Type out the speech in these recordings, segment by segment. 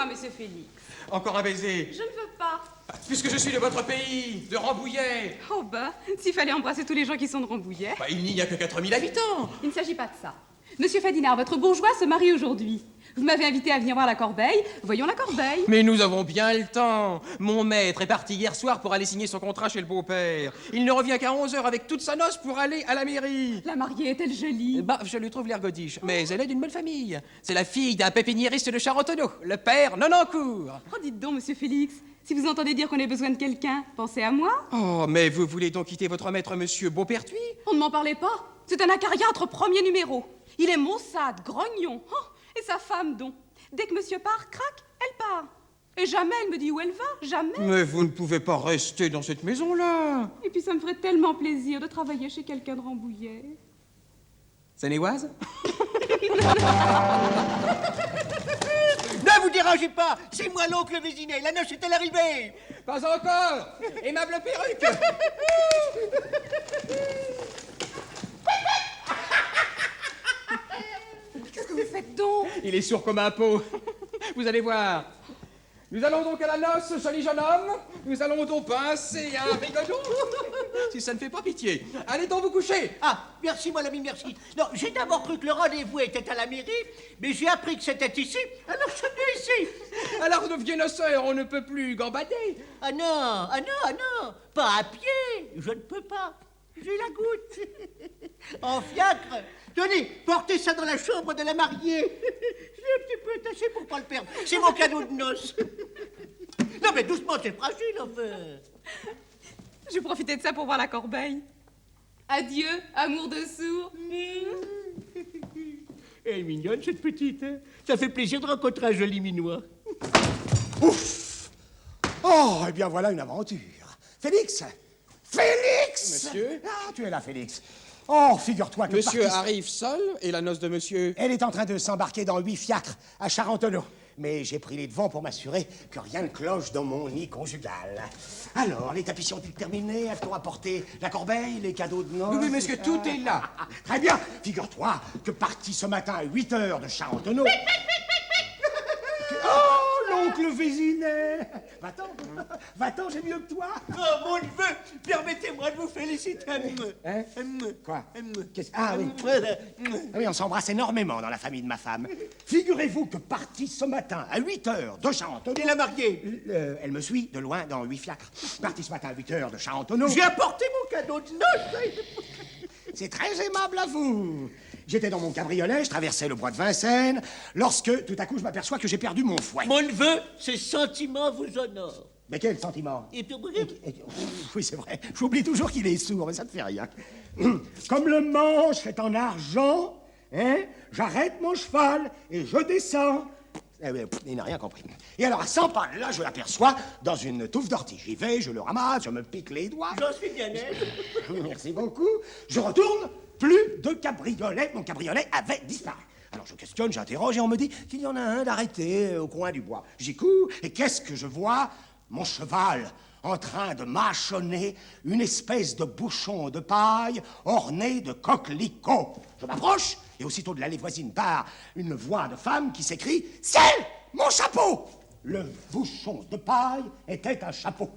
Monsieur Félix. Encore un baiser? Je ne veux pas. Puisque je suis de votre pays, de Rambouillet. Oh bah, s'il fallait embrasser tous les gens qui sont de Rambouillet. Bah, il n'y a que 4000 habitants. Il ne s'agit pas de ça. Monsieur Fadinard, votre bourgeois se marie aujourd'hui. Vous m'avez invité à venir voir la corbeille. Voyons la corbeille. Mais nous avons bien le temps. Mon maître est parti hier soir pour aller signer son contrat chez le beau-père. Il ne revient qu'à 11h avec toute sa noce pour aller à la mairie. La mariée est-elle jolie? Bah, je lui trouve l'air godiche, mais elle est d'une bonne famille. C'est la fille d'un pépiniériste de Charentonneau, le père Nonancourt. Oh, dites donc, monsieur Félix, si vous entendez dire qu'on ait besoin de quelqu'un, pensez à moi. Oh, mais vous voulez donc quitter votre maître, monsieur Beaupertuis? On ne m'en parlait pas. C'est un acariâtre premier numéro. Il est maussade, grognon. Oh, et sa femme, donc. Dès que monsieur part, crac, elle part. Et jamais elle me dit où elle va, jamais. Mais vous ne pouvez pas rester dans cette maison-là. Et puis ça me ferait tellement plaisir de travailler chez quelqu'un de Rambouillet. Seine-et-Oise? Ne vous dérangez pas, c'est moi l'oncle Vésinet, la noce est-elle arrivée? Pas encore. Aimable perruque. Qu'est-ce que vous faites donc? Il est sourd comme un pot. Vous allez voir. Nous allons donc à la noce, joli jeune homme. Nous allons donc pincer un rigodon. Si ça ne fait pas pitié. Allez donc vous coucher. Ah, merci mon ami, merci. Non, j'ai d'abord cru que le rendez-vous était à la mairie, mais j'ai appris que c'était ici, alors je suis venu ici. Alors de vieux noceurs, on ne peut plus gambader. Ah non, ah non, ah non, pas à pied, je ne peux pas. J'ai la goutte. En fiacre. Tenez, portez ça dans la chambre de la mariée. Je l'ai un petit peu attaché pour pas le perdre. C'est mon cadeau de noces. Non mais doucement, c'est fragile, enfin. Je vais profiter de ça pour voir la corbeille. Adieu, amour de sourd. Elle est mignonne, cette petite. Hein. Ça fait plaisir de rencontrer un joli minois. Ouf! Oh, eh bien voilà une aventure. Félix! Félix! Monsieur? Ah, tu es là, Félix. Oh, figure-toi que Monsieur arrive seul et la noce de monsieur... Elle est en train de s'embarquer dans 8 fiacres à Charentonneau. Mais j'ai pris les devants pour m'assurer que rien ne cloche dans mon nid conjugal. Alors, les tapisseries ont-ils terminé? Elles t'ont apporté la corbeille, les cadeaux de noces? Oui, monsieur, tout est là. Très bien. Figure-toi que parti ce matin à 8h de Charentonneau... Oh, l'oncle Vésinet! Va-t'en, va-t'en, j'ai mieux que toi. Oh, mon neveu, permettez-moi de vous féliciter. Hein? Quoi? Ah oui. Ah oui, on s'embrasse énormément dans la famille de ma femme. Figurez-vous que parti ce matin à 8h de Charentonneau... Et la mariée? Elle me suit de loin dans 8 fiacres. Parti ce matin à 8h de Charentonneau... J'ai apporté mon cadeau de noces. C'est très aimable à vous. J'étais dans mon cabriolet, je traversais le bois de Vincennes, lorsque, tout à coup, je m'aperçois que j'ai perdu mon fouet. Mon neveu, ces sentiments vous honorent. Mais quel sentiment? Et puis, Oui, c'est vrai. J'oublie toujours qu'il est sourd, mais ça ne fait rien. Comme le manche est en argent, hein, j'arrête mon cheval et je descends. Eh oui, il n'a rien compris. Et alors, à 100 pas, là, je l'aperçois dans une touffe d'ortie. J'y vais, je le ramasse, je me pique les doigts. j'en suis bien aise. Oui, merci beaucoup. Je retourne, plus de cabriolet. Mon cabriolet avait disparu. Alors je questionne, j'interroge et on me dit qu'il y en a un d'arrêté au coin du bois. J'y cours et qu'est-ce que je vois? Mon cheval en train de mâchonner une espèce de bouchon de paille orné de coquelicots. Je m'approche et aussitôt de l'allée voisine part une voix de femme qui s'écrie « Ciel, mon chapeau !» Le bouchon de paille était un chapeau.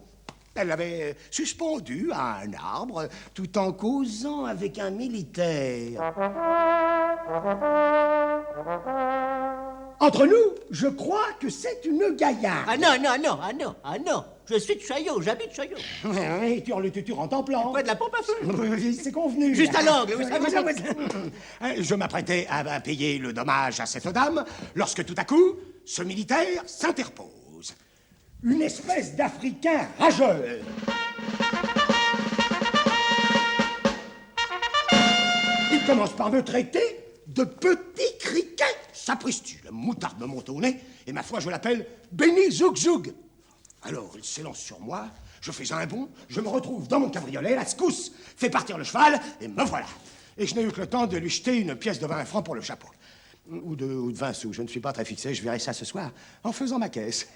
Elle l'avait suspendu à un arbre tout en causant avec un militaire. Entre nous, je crois que c'est une gaillarde. Ah non, non, non, ah non, ah non. Je suis de Chaillot, j'habite Chaillot. Et tu hurles tutur en temps plan. Près de la pompe à feu. Oui, c'est convenu. Juste à l'angle, vous savez. Je m'apprêtais à payer le dommage à cette dame lorsque tout à coup, ce militaire s'interpose. Une espèce d'Africain rageur. Il commence par me traiter de petit criquet. Sapristi, la moutarde me monte au nez, et ma foi, je l'appelle Benny Zoug Zoug. Alors, il s'élance sur moi, je fais un bond, je me retrouve dans mon cabriolet, la secousse fait partir le cheval, et me voilà. Et je n'ai eu que le temps de lui jeter une pièce de 20 francs pour le chapeau. Ou de 20 sous, je ne suis pas très fixé, je verrai ça ce soir, en faisant ma caisse.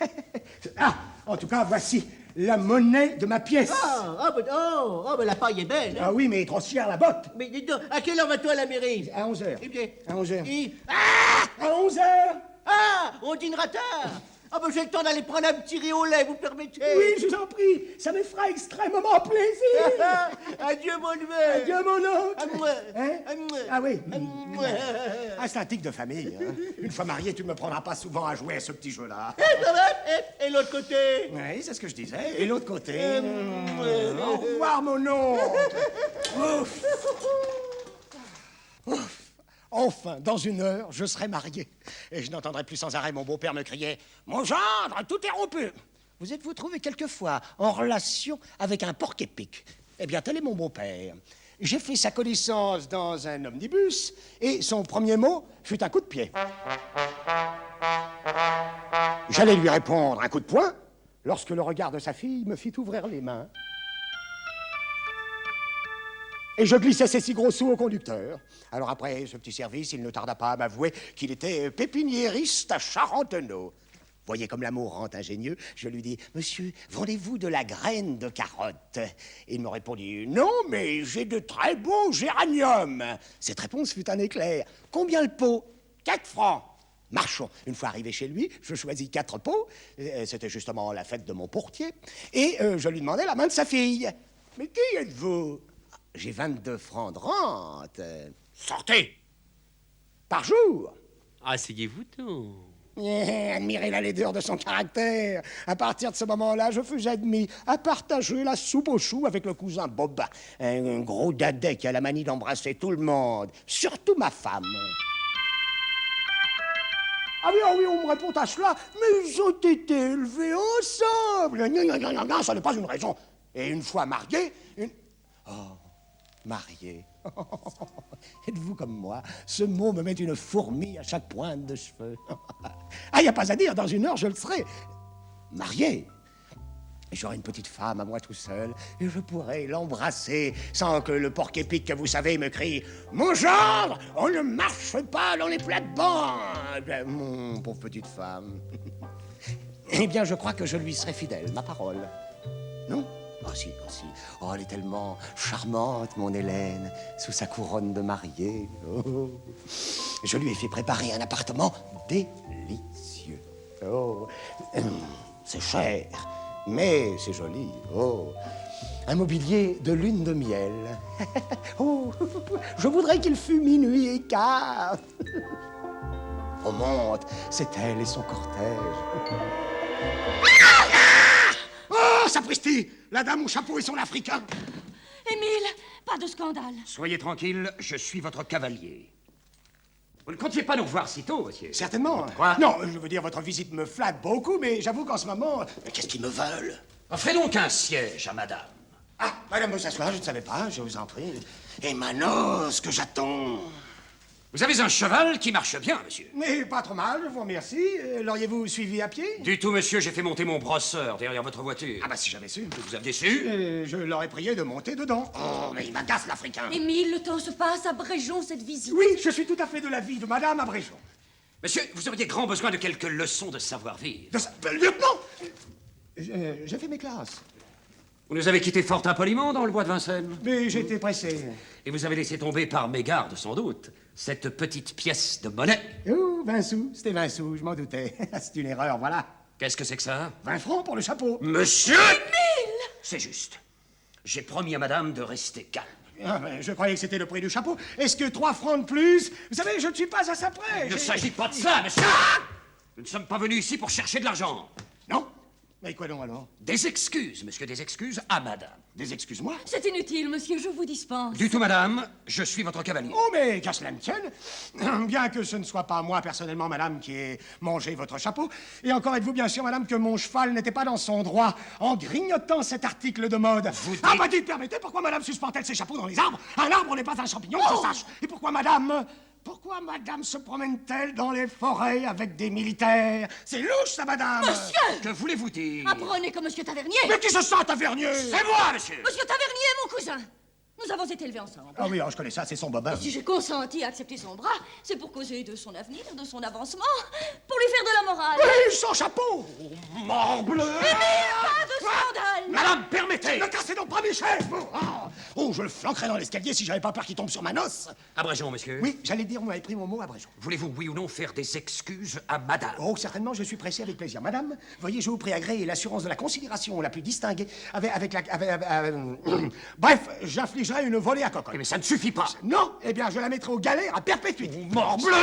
Ah, en tout cas, voici la monnaie de ma pièce. Oh, la paille est belle. Hein. Ah oui, mais trop cher la botte. Mais dis donc, à quelle heure vas-tu à la mairie? À 11h. Eh bien, À 11h. Ah, À 11h. ah, on dînera tard. Ah, ben j'ai le temps d'aller prendre un petit riz au lait, vous permettez? Oui, je vous en prie, ça me fera extrêmement plaisir. Adieu, mon neveu. Adieu, mon oncle. À moi. Hein? À moi. Ah oui. À moi. Ah, c'est un tic de famille. Hein. Une fois marié, tu ne me prendras pas souvent à jouer à ce petit jeu-là. Ça va? Et l'autre côté? Oui, c'est ce que je disais. Et l'autre côté. Au revoir, mon oncle. Ouf. Ouf. Enfin, dans une heure, je serai marié. Et je n'entendrai plus sans arrêt mon beau-père me crier « Mon gendre, tout est rompu !» Vous êtes-vous trouvé quelquefois en relation avec un porc-épic? Eh bien, tel est mon beau-père. J'ai fait sa connaissance dans un omnibus, et son premier mot fut un coup de pied. J'allais lui répondre un coup de poing, lorsque le regard de sa fille me fit ouvrir les mains. Et je glissais ces 6 gros sous au conducteur. Alors après ce petit service, il ne tarda pas à m'avouer qu'il était pépiniériste à Charentenau. Voyez comme l'amour rend ingénieux. Je lui dis, monsieur, vendez-vous de la graine de carotte? Il me répondit, non, mais j'ai de très beaux géraniums. Cette réponse fut un éclair. Combien le pot? 4 francs. Marchons. Une fois arrivé chez lui, je choisis 4 pots. C'était justement la fête de mon portier. Et je lui demandai la main de sa fille. Mais qui êtes-vous? J'ai 22 francs de rente. Sortez! Par jour. Asseyez-vous donc. Admirez la laideur de son caractère. À partir de ce moment-là, je fus admis à partager la soupe aux choux avec le cousin Bob. Un gros dadais qui a la manie d'embrasser tout le monde, surtout ma femme. Ah oui, on me répond à cela, mais ils ont été élevés ensemble. Non, ça n'est pas une raison. Et une fois mariés, marié. Êtes-vous comme moi? Ce mot me met une fourmi à chaque pointe de cheveux. Ah, il n'y a pas à dire, dans une heure, je le serai. Marié. Et j'aurai une petite femme à moi tout seul, et je pourrai l'embrasser sans que le porc-épic que vous savez me crie « Mon gendre, on ne marche pas dans les plates-bandes !» Mon pauvre petite femme. Eh bien, je crois que je lui serai fidèle, ma parole. Non? Oh si, oh si. Oh, elle est tellement charmante, mon Hélène, sous sa couronne de mariée. Oh. Je lui ai fait préparer un appartement délicieux. Oh, c'est cher, mais c'est joli. Oh, un mobilier de lune de miel. Oh, je voudrais qu'il fût minuit et quart. On monte, c'est elle et son cortège. Oh, sapristi! La dame au chapeau et son africain. Émile, pas de scandale. Soyez tranquille, je suis votre cavalier. Vous ne comptiez pas nous voir si tôt, monsieur? Certainement. Quoi? Non, je veux dire, votre visite me flatte beaucoup, mais j'avoue qu'en ce moment... Mais qu'est-ce qu'ils me veulent? Offrez donc un siège à madame. Ah, madame veut s'asseoir, je ne savais pas, je vous en prie. Et ma noce, que j'attends. Vous avez un cheval qui marche bien, monsieur. Mais pas trop mal, je vous remercie. L'auriez-vous suivi à pied? Du tout, monsieur, j'ai fait monter mon brosseur derrière votre voiture. Ah bah si j'avais su. Vous aviez su? Je l'aurais prié de monter dedans. Oh, mais il m'agace, l'Africain. Émile, le temps se passe, abrégeons cette visite. Oui, je suis tout à fait de l'avis de madame Abrégeon. Monsieur, vous auriez grand besoin de quelques leçons de savoir-vivre. Lieutenant! J'ai fait mes classes. Vous nous avez quittés fort impoliment dans le bois de Vincennes. Mais j'étais pressé. Et vous avez laissé tomber par mégarde, sans doute, cette petite pièce de monnaie. Oh, 20 sous, c'était 20 sous, je m'en doutais. C'est une erreur, voilà. Qu'est-ce que c'est que ça? 20 francs pour le chapeau. Monsieur! C'est juste. J'ai promis à madame de rester calme. Ah, mais je croyais que c'était le prix du chapeau. Est-ce que 3 francs de plus? Vous savez, je ne suis pas à ça près. Il ne s'agit pas de ça, monsieur. Nous ne sommes pas venus ici pour chercher de l'argent. Non? Mais quoi donc alors? Des excuses, monsieur, des excuses à madame. Des excuses-moi? C'est inutile, monsieur, je vous dispense. Du tout, madame. Je suis votre cavalier. Oh, mais qu'à cela ne tienne, bien que ce ne soit pas moi personnellement, madame, qui ai mangé votre chapeau, et encore êtes-vous bien sûr, madame, que mon cheval n'était pas dans son droit en grignotant cet article de mode. Ah, bah dites, permettez, pourquoi madame suspend-elle ses chapeaux dans les arbres? Un arbre n'est pas un champignon, que je sache. Et pourquoi madame se promène-t-elle dans les forêts avec des militaires? C'est louche, ça, madame! Monsieur! Que voulez-vous dire? Apprenez que monsieur Tavernier... Mais qui se sent, Tavernier? C'est moi, monsieur! Monsieur Tavernier est mon cousin. Nous avons été élevés ensemble. Ah oui, alors je connais ça, c'est son bobin. Et si j'ai consenti à accepter son bras, c'est pour causer de son avenir, de son avancement, pour lui faire de la morale. Oui, son chapeau! Morbleu! Pas de scandale! Madame, permettez! Ne cassez donc pas mes chaises! Oh, je le flanquerais dans l'escalier si j'avais pas peur qu'il tombe sur ma noce. Abrégeons, monsieur. Oui, j'allais dire, vous m'avez pris mon mot, abrégeons. Voulez-vous, oui ou non, faire des excuses à madame? Oh, certainement, je suis pressé avec plaisir. Madame, veuillez, je vous prie agréer l'assurance de la considération la plus distinguée Bref, j'infligerai une volée à cocotte. Mais ça ne suffit pas. Non, eh bien, je la mettrai au galet à perpétuité. Morbleu!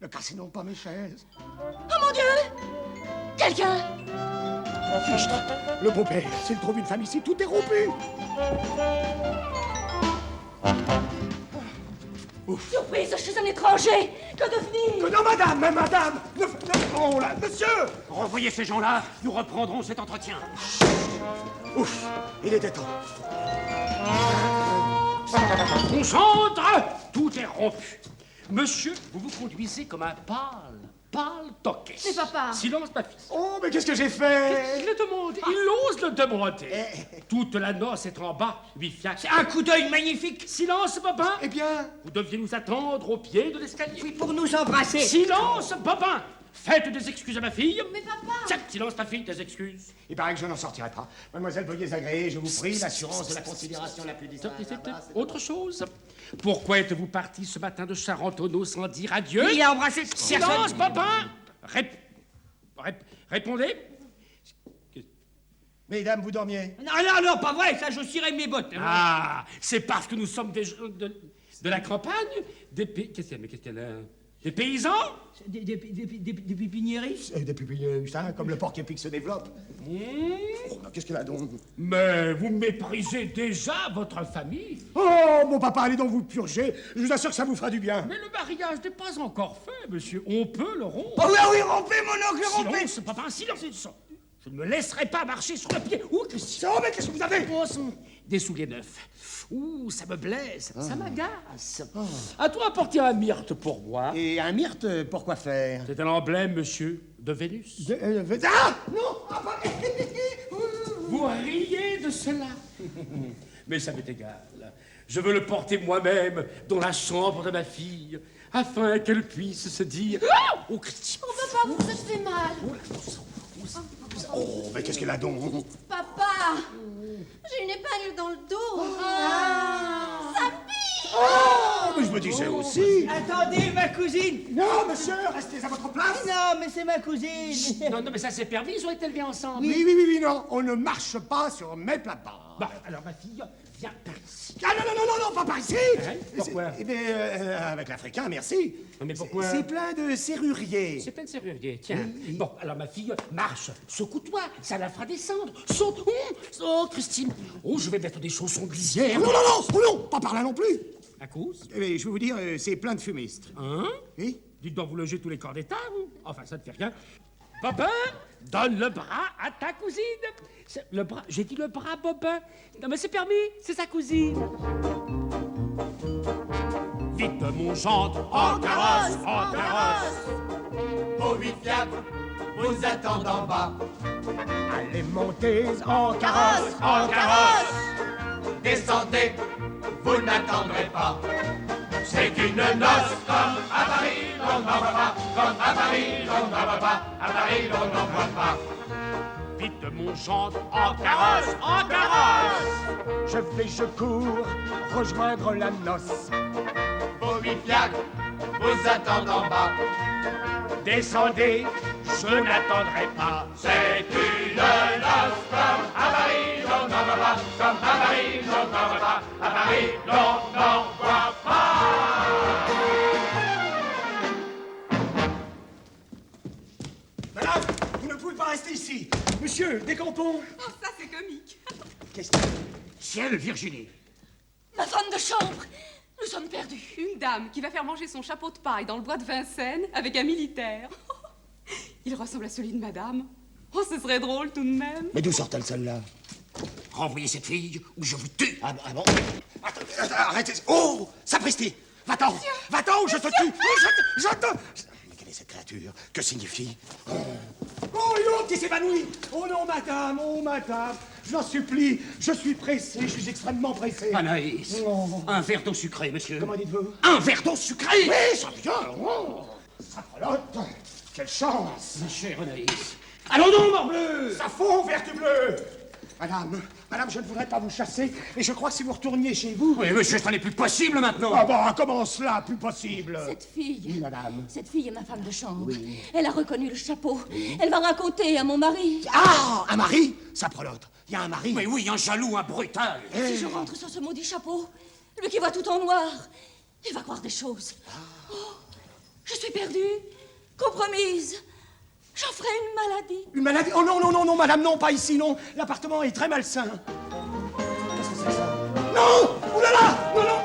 Ne cassez donc pas mes chaises. Oh mon Dieu! Quelqu'un! Fichtre, le beau-père, s'il trouve une femme ici, tout est rompu. Surprise chez un étranger! Que devenir? Non, madame! Oh là, monsieur! Renvoyez ces gens-là, nous reprendrons cet entretien. Ouf, il était temps. Concentre! Tout est rompu. Monsieur, vous vous conduisez comme un pâle toquet. Mais papa! Silence, ma fille. Oh, mais qu'est-ce que j'ai fait? Il le demande, il ose le demander. Toute la noce est en bas, 8 fiacres. Un coup d'œil magnifique. Silence, Bobin. Eh bien... Vous deviez nous attendre au pied de l'escalier. Oui, pour nous embrasser. Silence, Bobin. Faites des excuses à ma fille. Mais papa! Tiens, silence, ma fille, des excuses. Il paraît que je n'en sortirai pas. Mademoiselle, veuillez agréer, je vous prie, l'assurance de la considération la plus distinguée. Autre chose. Pourquoi êtes-vous parti ce matin de Charentonneau sans dire adieu? Il a embrassé Silence, Bobin. Répondez. Mesdames, vous dormiez? Non, pas vrai, ça, je cirais mes bottes. Ah, c'est parce que nous sommes des gens de la campagne, qu'est-ce qu'il y a là? Des paysans? Des pépiniéristes. Des pupilles, ça, comme le porc épic se développe. Oh, mais qu'est-ce qu'il a donc? Mais vous méprisez déjà votre famille. Oh, mon papa, allez donc vous purger. Je vous assure que ça vous fera du bien. Mais le mariage n'est pas encore fait, monsieur. On peut le rompre. Oh oui, rompez, mon oncle, rompez. Silence, papa, silence. Je ne me laisserai pas marcher sur le pied. Ouh, Christian. Oh, mais qu'est-ce que vous avez? Oh, des souliers neufs. Ouh, ça me blesse, ça m'agace. À toi apporter un myrte pour moi. Et un myrte, pour quoi faire? C'est un emblème, monsieur, de Vénus. Ah! Non! Ah, pas... Vous riez de cela. Mais ça m'est égal. Je veux le porter moi-même dans la chambre de ma fille, afin qu'elle puisse se dire... Oh, Christian. Oh papa, vous êtes fait mal! Oh, mais qu'est-ce qu'elle a donc? Papa! J'ai une épingle dans le dos! Ça pique! Oh, mais je me disais aussi. Attendez, ma cousine. Non, monsieur, restez à votre place. Non, mais c'est ma cousine. Non, mais ça c'est permis, ils ont été élevés ensemble. Oui, non, on ne marche pas sur mes plates-bandes. Bah, alors ma fille, viens par ici. Ah non, pas par ici. Pourquoi? Eh bien, avec l'Africain, merci. Mais pourquoi? C'est plein de serruriers. C'est plein de serrurier, tiens. Bon, alors ma fille, marche, secoue-toi, ça la fera descendre. Saute. Oh, Christine. Oh, je vais mettre des chaussons de lisière. Oh non, pas par là non plus. À cause? Eh bien, je vais vous dire, c'est plein de fumistes. Hein? Oui? Dites donc, vous logez tous les corps d'État, vous? Enfin, ça ne fait rien. Bobin, donne le bras à ta cousine. Le bras, j'ai dit le bras, Bobin. Non, mais c'est permis, c'est sa cousine. Vite, mon gendre, en carrosse, en carrosse. Vos 8 fiacres vous attendent en bas. Allez monter en carrosse, en carrosse. Descendez, vous n'attendrez pas. C'est une noce comme à Paris, l'on n'en voit pas. Comme à Paris, l'on n'en voit pas. À Paris, l'on n'en voit pas. Vite, mon gendre, en carrosse, en carrosse. Je cours rejoindre la noce. Vos 8 fiacres vous attendent en bas. Descendez, je n'attendrai pas. C'est une noce comme à Paris, l'on n'en voit pas, comme à Paris, l'on n'en voit pas, à Paris, l'on n'en voit pas. Madame, vous ne pouvez pas rester ici. Monsieur, décampons. Oh, ça, c'est comique. Qu'est-ce que... Ciel, Virginie. Ma femme de chambre. Nous sommes perdus. Une dame qui va faire manger son chapeau de paille dans le bois de Vincennes avec un militaire. Il ressemble à celui de madame. Oh, ce serait drôle tout de même. Mais d'où sort-elle celle-là? Renvoyez cette fille ou je vous tue. Ah bon? Attends, arrêtez. Oh, sapristi. Va-t'en. Va-t'en ou je te tue. Je te... Mais quelle est cette créature? Que signifie? Oh, l'autre qui s'évanouit. Oh non, madame, je l'en supplie, je suis pressé, je suis extrêmement pressé. Anaïs, un verre d'eau sucrée, monsieur. Comment dites-vous? Un verre d'eau sucrée. Oui, ça vient. Oh, ça frelotte. Quelle chance. Ma chère Anaïs. Allons donc, morbleu. Ça fond, vertu bleue. Madame, je ne voudrais pas vous chasser, mais je crois que si vous retourniez chez vous... Oui, monsieur, ça n'est plus possible maintenant. Ah bon, comment cela, plus possible? Cette fille. Oui, madame. Cette fille est ma femme de chambre. Elle a reconnu le chapeau. Elle va raconter à mon mari. Ah, un mari? Ça prelote. Il y a un mari. Mais oui, un jaloux, un brutal. Si je rentre sur ce maudit chapeau, lui qui voit tout en noir, il va croire des choses. Oh, je suis perdue, compromise. J'en ferai une maladie. Une maladie? Oh non, madame, non, pas ici, non. L'appartement est très malsain. Qu'est-ce que c'est que ça? Non! Ouh là là! Non!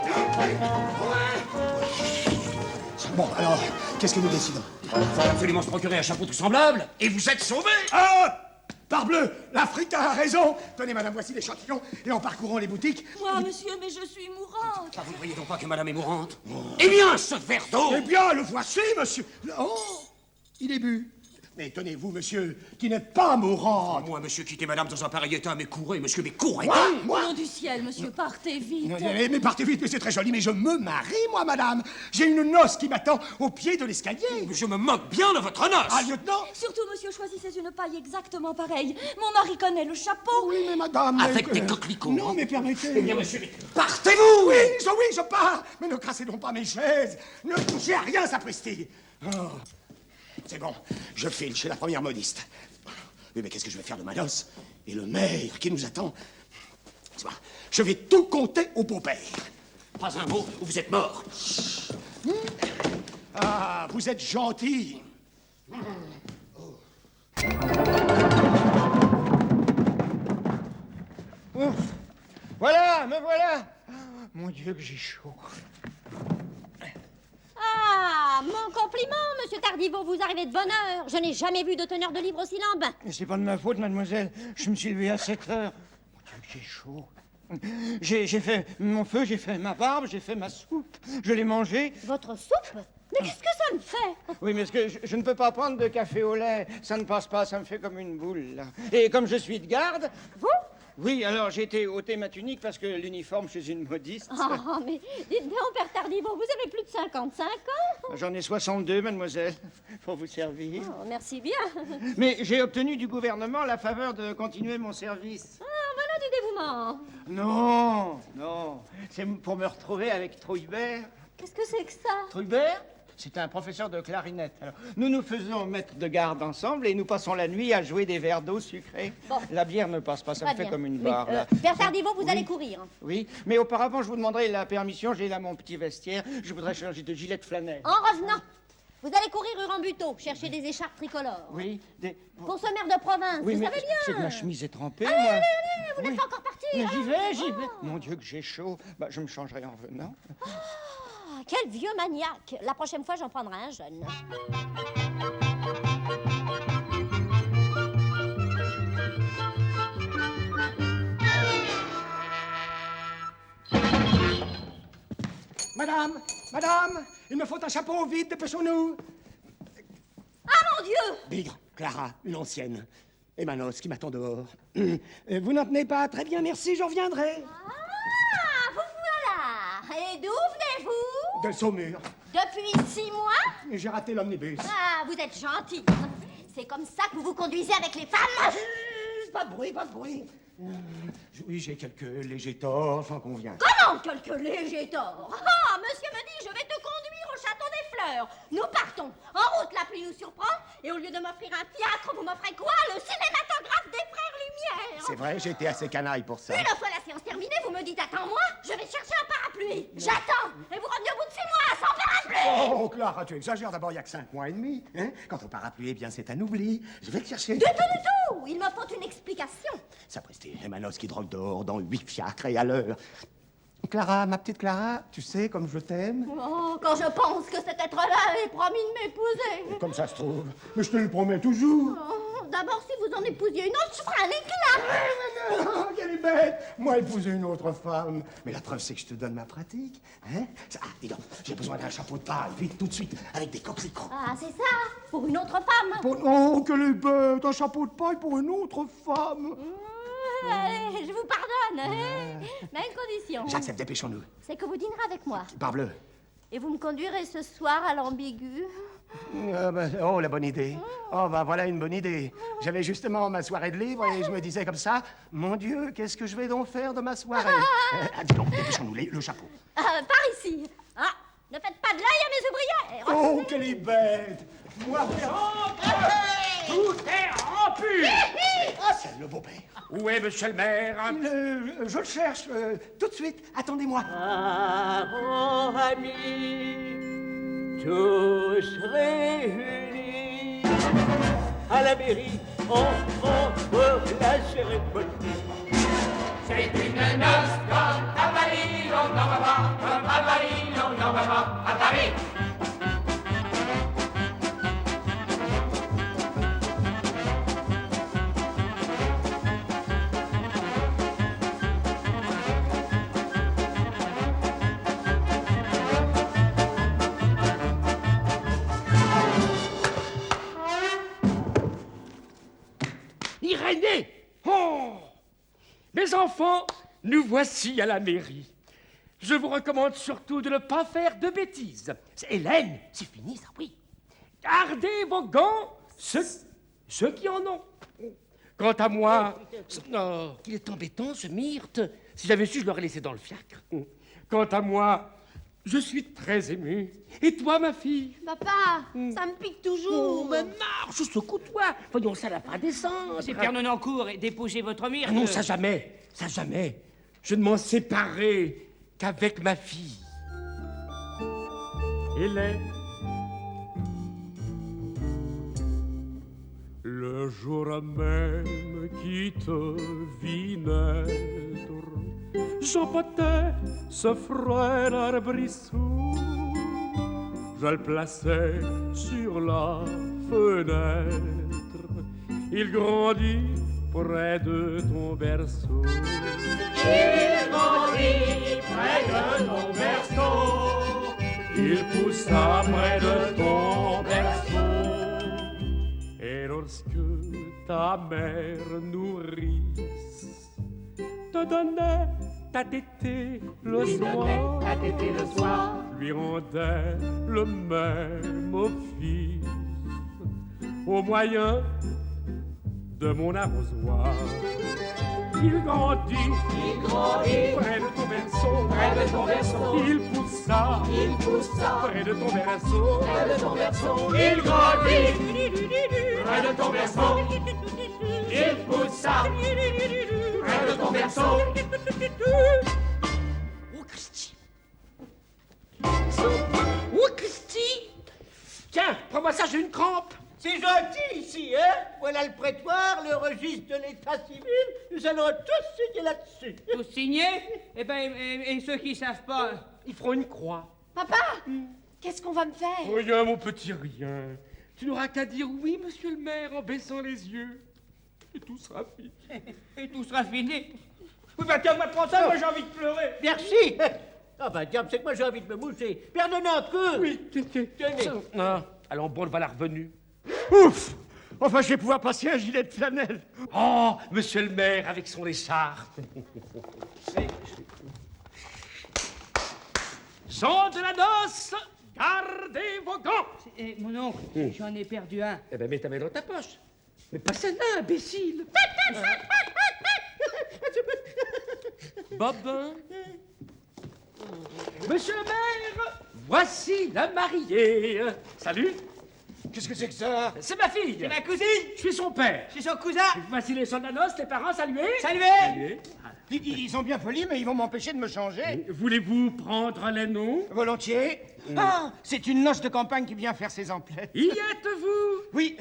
Bon, alors, qu'est-ce que nous décidons? Il faut absolument se procurer un chapeau tout semblable, et vous êtes sauvés. Ah! Parbleu! L'Africain a raison! Tenez, madame, voici l'échantillon, et en parcourant les boutiques... Moi, monsieur, mais je suis mourante. Ah, vous ne voyez donc pas que madame est mourante? Eh bien, ce verre d'eau. Eh bien, le voici, monsieur! Oh! Il est bu. Mais tenez-vous, monsieur, qui n'êtes pas mourant. Moi, monsieur, quittez madame dans un pareil état, mais courez, monsieur, mais courez. Au nom du ciel, monsieur, partez vite. Mais partez vite, mais c'est très joli, mais je me marie, moi, madame. J'ai une noce qui m'attend au pied de l'escalier. Mais je me moque bien de votre noce. Ah, lieutenant? Surtout, monsieur, choisissez une paille exactement pareille. Mon mari connaît le chapeau. Oui, mais madame... Avec mais- des coquelicots. Non, mais permettez... Eh bien, monsieur, mais partez-vous. Oui, je pars. Mais ne cassez donc pas mes chaises. Ne touchez à rien, sapristi. Oh. C'est bon, je file chez la première modiste. Oui, mais qu'est-ce que je vais faire de ma noce? Et le maire qui nous attend? C'est vrai, je vais tout compter au beau-père. Pas un mot, ou vous êtes mort. Ah, vous êtes gentil. Ouf. Voilà, me voilà. Mon Dieu, que j'ai chaud. Ah, mon compliment, monsieur Tardivaux, vous arrivez de bonne heure. Je n'ai jamais vu de teneur de livre aussi lambin. Mais c'est pas de ma faute, mademoiselle. Je me suis levé à 7 heures. Mon Dieu, que j'ai chaud. J'ai fait mon feu, j'ai fait ma barbe, j'ai fait ma soupe. Je l'ai mangée. Votre soupe? Mais qu'est-ce que ça me fait? Oui, mais est-ce que je ne peux pas prendre de café au lait? Ça ne passe pas, ça me fait comme une boule, là. Et comme je suis de garde... Vous? Oui, alors j'ai été ôter ma tunique parce que l'uniforme chez une modiste... Oh, mais dites donc, père Tardivaux, vous avez plus de 55 ans? J'en ai 62, mademoiselle, pour vous servir. Oh, merci bien. Mais j'ai obtenu du gouvernement la faveur de continuer mon service. Ah, voilà du dévouement. Non, c'est pour me retrouver avec Troubert. Qu'est-ce que c'est que ça? Troubert, c'est un professeur de clarinette. Alors, nous nous faisons maître de garde ensemble et nous passons la nuit à jouer des verres d'eau sucrée. Bon. La bière ne passe pas, ça Très me fait bien. comme une Mais, barre. là. père Tardivaux, vous Oui. allez courir. Oui, mais auparavant, je vous demanderai la permission. J'ai là mon petit vestiaire. Je voudrais changer de gilet de flanelle. En revenant, vous allez courir rue Rambuteau, chercher des écharpes tricolores. Oui, des... Pour ce maire de province, Oui, vous mais savez bien. c'est que ma chemise est trempée, Allez, moi. allez, allez, vous n'êtes Oui. pas encore parti. Mais hein? j'y vais. Mon Dieu, que j'ai chaud. Bah, je me changerai en venant. Ah, quel vieux maniaque. La prochaine fois, j'en prendrai un jeune. Madame, il me faut un chapeau vite, dépêchons-nous. Ah, mon Dieu! Bigre, Clara, une ancienne. Et Manos qui m'attend dehors. Vous n'en tenez pas? Très bien, merci, je reviendrai. Ah, vous voilà. Et d'où venez-vous? De Saumur. Depuis 6 mois? J'ai raté l'omnibus. Ah, vous êtes gentil. C'est comme ça que vous vous conduisez avec les femmes? Pas de bruit, pas de bruit. Oui, j'ai quelques légers torts, j'en conviens. Comment quelques légers torts? Ah, monsieur me dit, je vais te conduire au château des Fleurs. Nous partons. En route, la pluie nous surprend. Et au lieu de m'offrir un fiacre, vous m'offrez quoi? Le cinématographe des frères Lumière. C'est vrai, j'ai été assez canaille pour ça. Une fois la séance terminée, vous me dites attends-moi, je vais chercher un parapluie. J'attends, et vous revenez au bout de 6 mois sans parapluie. Oh, Clara, tu exagères. D'abord, il n'y a que 5 mois et demi. Hein? Quant au parapluie, eh bien, c'est un oubli. Je vais le chercher. Du tout. Il me faut une explication. Sapristi, et Manos qui drogue dehors dans 8 fiacres et à l'heure. Clara, ma petite Clara, tu sais comme je t'aime. Oh, quand je pense que cet être-là est promis de m'épouser. Comme ça se trouve. Mais je te le promets toujours. Oh, d'abord, si vous en éposiez une autre, je ferai un éclat. Oh, quelle est bête. Moi, épouser une autre femme. Mais la preuve, c'est que je te donne ma pratique. Hein? Ah, dis donc, j'ai besoin d'un chapeau de paille, vite, tout de suite, avec des coquelicots. Ah, c'est ça, pour une autre femme. Oh, quelle est bête. Un chapeau de paille pour une autre femme. Allez, je vous pardonne, hein. Mais à une condition. J'accepte, dépêchons-nous. C'est que vous dînerez avec moi. Parle-le. Et vous me conduirez ce soir à l'ambigu. Oh, la bonne idée. Oh, bah voilà une bonne idée. J'avais justement ma soirée de livre et je me disais comme ça, mon Dieu, qu'est-ce que je vais donc faire de ma soirée? Dis donc, dépêchons-nous, le chapeau. Par ici. Ah, ne faites pas de l'œil à mes ouvrières. Oh, quelle est bête. Moi, Tout est rompu. Ah, c'est le beau-père. Où est monsieur le maire? Je le cherche tout de suite. Attendez-moi. Oh, amis, tous réunis à la mairie, on pour la cérémonie. C'est une noce comme à Paris, on n'en va pas, comme à Paris, on n'en va pas, à Paris. Irénée! Oh! Mes enfants, nous voici à la mairie. Je vous recommande surtout de ne pas faire de bêtises. Hélène, c'est fini ça, oui. Gardez vos gants, ceux qui en ont. Quant à moi... Oh, qu'il est embêtant, ce Myrte. Si j'avais su, je l'aurais laissé dans le fiacre. Quant à moi, je suis très ému. Et toi, ma fille? Papa, ça me pique toujours. Oh, mais marche, secoue-toi. Voyons, ça n'a pas d'essence. C'est Père Nonancourt et déposer votre Myrte. Ah non, ça jamais, ça jamais. Je ne m'en séparerai qu'avec ma fille. Hélène. Le jour même qui te vit naître, j'emportais ce frère arbrisseau. Je le plaçais sur la fenêtre. Il grandit près de ton berceau. Il grandit près de ton berceau. Il poussa près de ton berceau. Et lorsque ta mère nourrice te donnait ta tétée le soir, lui rendait le même office au moyen de mon arrosoir. Il grandit près de ton berceau, il poussa près de ton berceau, Il grandit près de ton berceau. Il poussa près de ton berceau. Oh, Christy! Oh, Christy! Tiens, prends-moi ça, j'ai une crampe. C'est gentil ici, hein? Voilà le prétoire, le registre de l'état civil. Nous allons tous signer là-dessus. Tous signés? Eh ben, et ceux qui savent pas, Ils feront une croix. Papa, qu'est-ce qu'on va me faire? Rien, mon petit rien. Tu n'auras qu'à dire oui, monsieur le maire, en baissant les yeux. Et tout sera fini. et tout sera fini. Oui, bah tiens, moi, prends ça, moi j'ai envie de pleurer. Merci. Ah bah diable, c'est que moi j'ai envie de me moucher. Père Nonancourt. Oui, Tenez. Non, allons, bon, voilà revenu. Ouf! Enfin, je vais pouvoir passer un gilet de flanelle. Oh, monsieur le maire, avec son écharpe. Jean de la noce, gardez vos gants. Eh, mon oncle, j'en ai perdu un. Eh ben, mets ta main dans ta poche. Mais pas celle-là, imbécile. Bobin. Monsieur le maire, voici la mariée. Salut. Qu'est-ce que c'est que ça? C'est ma fille. C'est ma cousine. Je suis son père. Je suis son cousin. Voici les soldats noces, les parents, saluez. Saluez. Saluez. Ils sont bien polis, mais ils vont m'empêcher de me changer. Voulez-vous prendre les noms? Volontiers. Ah, c'est une noce de campagne qui vient faire ses emplettes. Y êtes-vous? Oui.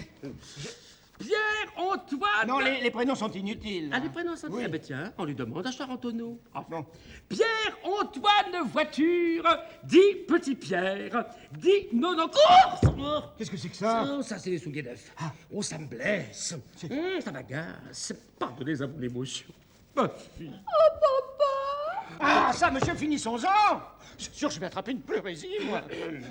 Pierre-Antoine. Non, les prénoms sont inutiles. Ah, les prénoms sont... Oui. Ah ben tiens, on lui demande à Charentonneau. Ah, bon. Pierre-Antoine Voiture, dit Petit Pierre, dit Nononcourt. Qu'est-ce que c'est que ça? Oh, ça c'est les souliers neufs. Oh, ça me blesse. Ça m'agace. Pardonnez à mon émotion. Ma fille. Oh, papa! Ah, ça, monsieur, finissons-en. C'est sûr, je vais attraper une pleurésie, moi.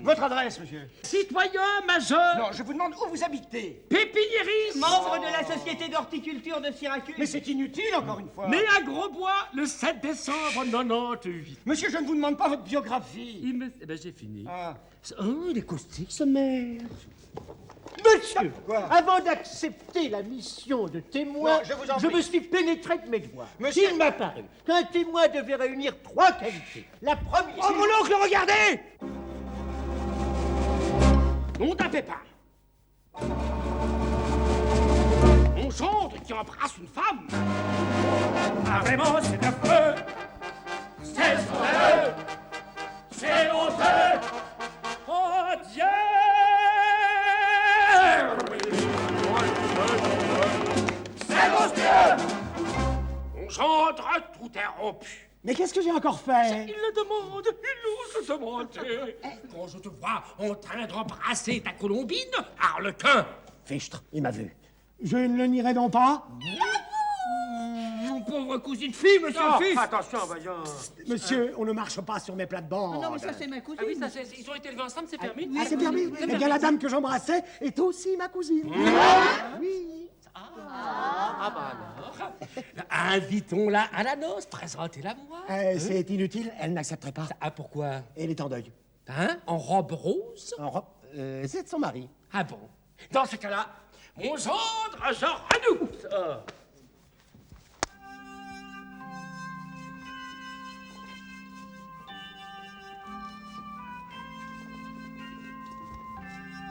Votre adresse, monsieur? Citoyen majeur. Non, je vous demande où vous habitez. Pépiniériste. Membre de la Société d'horticulture de Syracuse. Mais c'est inutile, encore une fois. Né à Grosbois le 7 décembre 98. Monsieur, je ne vous demande pas votre biographie. Eh ben, j'ai fini. Ah. Oh, il est caustique, ce maire. Monsieur, Quoi? avant d'accepter la mission de témoin, Non, je vous en prie. me suis pénétré de mes devoirs. Monsieur- Il m'a paru qu'un témoin devait réunir 3 qualités. La première... Oh, mon oncle, regardez! Nom d'un pépin. Mon gendre qui embrasse une femme. Ah, vraiment, c'est affreux. C'est scandaleux. C'est honteux. Oh, Dieu! C'est monstrueux. Mon gendre, tout est rompu. Mais qu'est-ce que j'ai encore fait? Il le demande, il ose demander. Quand je te vois en train d'embrasser ta colombine, harlequin. Fichtre, il m'a vu. Je ne le nierai donc pas? Mon pauvre cousine fille, monsieur le fils. Attention, voyons. Monsieur, on ne marche pas sur mes plates-bandes. Non, mais ça, c'est ma cousine. Ah oui, ils ont été élevés ensemble, c'est permis. Ah, c'est permis? Eh bien, la dame que j'embrassais est aussi ma cousine. Oui. Ah bah alors. Invitons-la à la noce, présentez-la-moi. C'est inutile, elle n'accepterait pas. Ah, pourquoi? Elle est en deuil. Hein? En robe rose? En robe, c'est de son mari. Ah bon? Dans ce cas-là, mon gendre, genre à nous.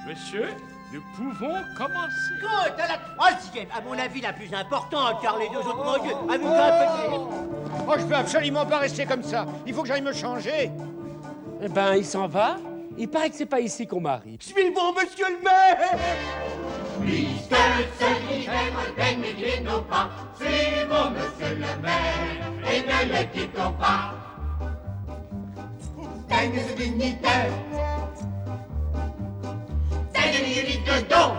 Monsieur, nous pouvons commencer. Good, à la troisième, à mon avis la plus importante, car les deux autres, mon Dieu, à nous un Oh, je peux absolument pas rester comme ça. Il faut que j'aille me changer. Eh ben, il s'en va. Il paraît que c'est pas ici qu'on marie. petit... Suis bon, monsieur le maire. Puisque ce hiver baignez nos pas, suivons monsieur le maire et ne le quittons pas. Daigne ce dignitaire, daigne l'irrite de don,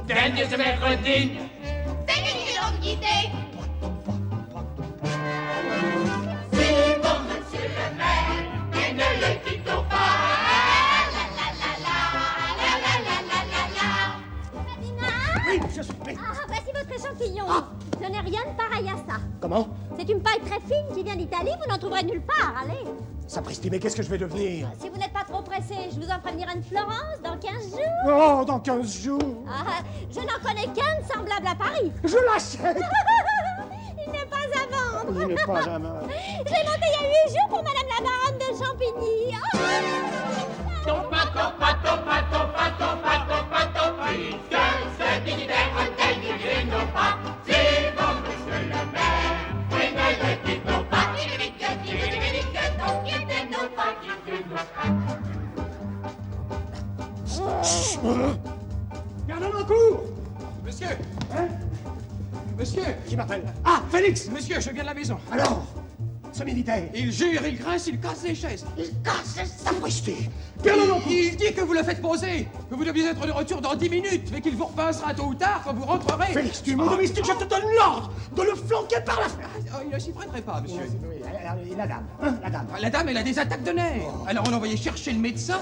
daigne ce maître digne, daigne l'identité. Suivons monsieur le maire et ne le quittons pas. Oui, je suis... mais- Ah, voici votre échantillon. Je n'ai rien de pareil à ça. Comment? C'est une paille très fine qui vient d'Italie, vous n'en trouverez nulle part, allez. Sapristi, mais qu'est-ce que je vais devenir? Si vous n'êtes pas trop pressé, je vous en ferai venir une Florence dans 15 jours. Oh, dans 15 jours. Ah, je n'en connais qu'un de semblable à Paris. Je l'achète. Il n'est pas à vendre. Il n'est pas à vendre. Je l'ai monté il y a 8 jours pour Madame la baronne de Champigny. Tompa, tompa, tompa, tompa, tompa, tompa, tompa, puisque ce dignitaire daigne nos pas, suivons monsieur le maire et ne le quittons pas. Quittez nos pas, quittez nos pas. Gardons le coup. Monsieur. Hein? Monsieur. Qui m'appelle? Ah, Félix. Monsieur, je viens de la maison. Alors, ce militaire, Il jure, il grince, il casse les chaises. il casse les sapristi. Il dit que vous le faites poser, que vous deviez être de retour dans 10 minutes, mais qu'il vous repincera tôt ou tard quand vous rentrerez. Félix, tu es mon domestique, je te donne l'ordre de le flanquer par la fenêtre. Ah, il ne s'y prêterait pas, monsieur. Oui, et la dame, hein, la dame. La dame, elle a des attaques de nerfs. Alors on a envoyé chercher le médecin.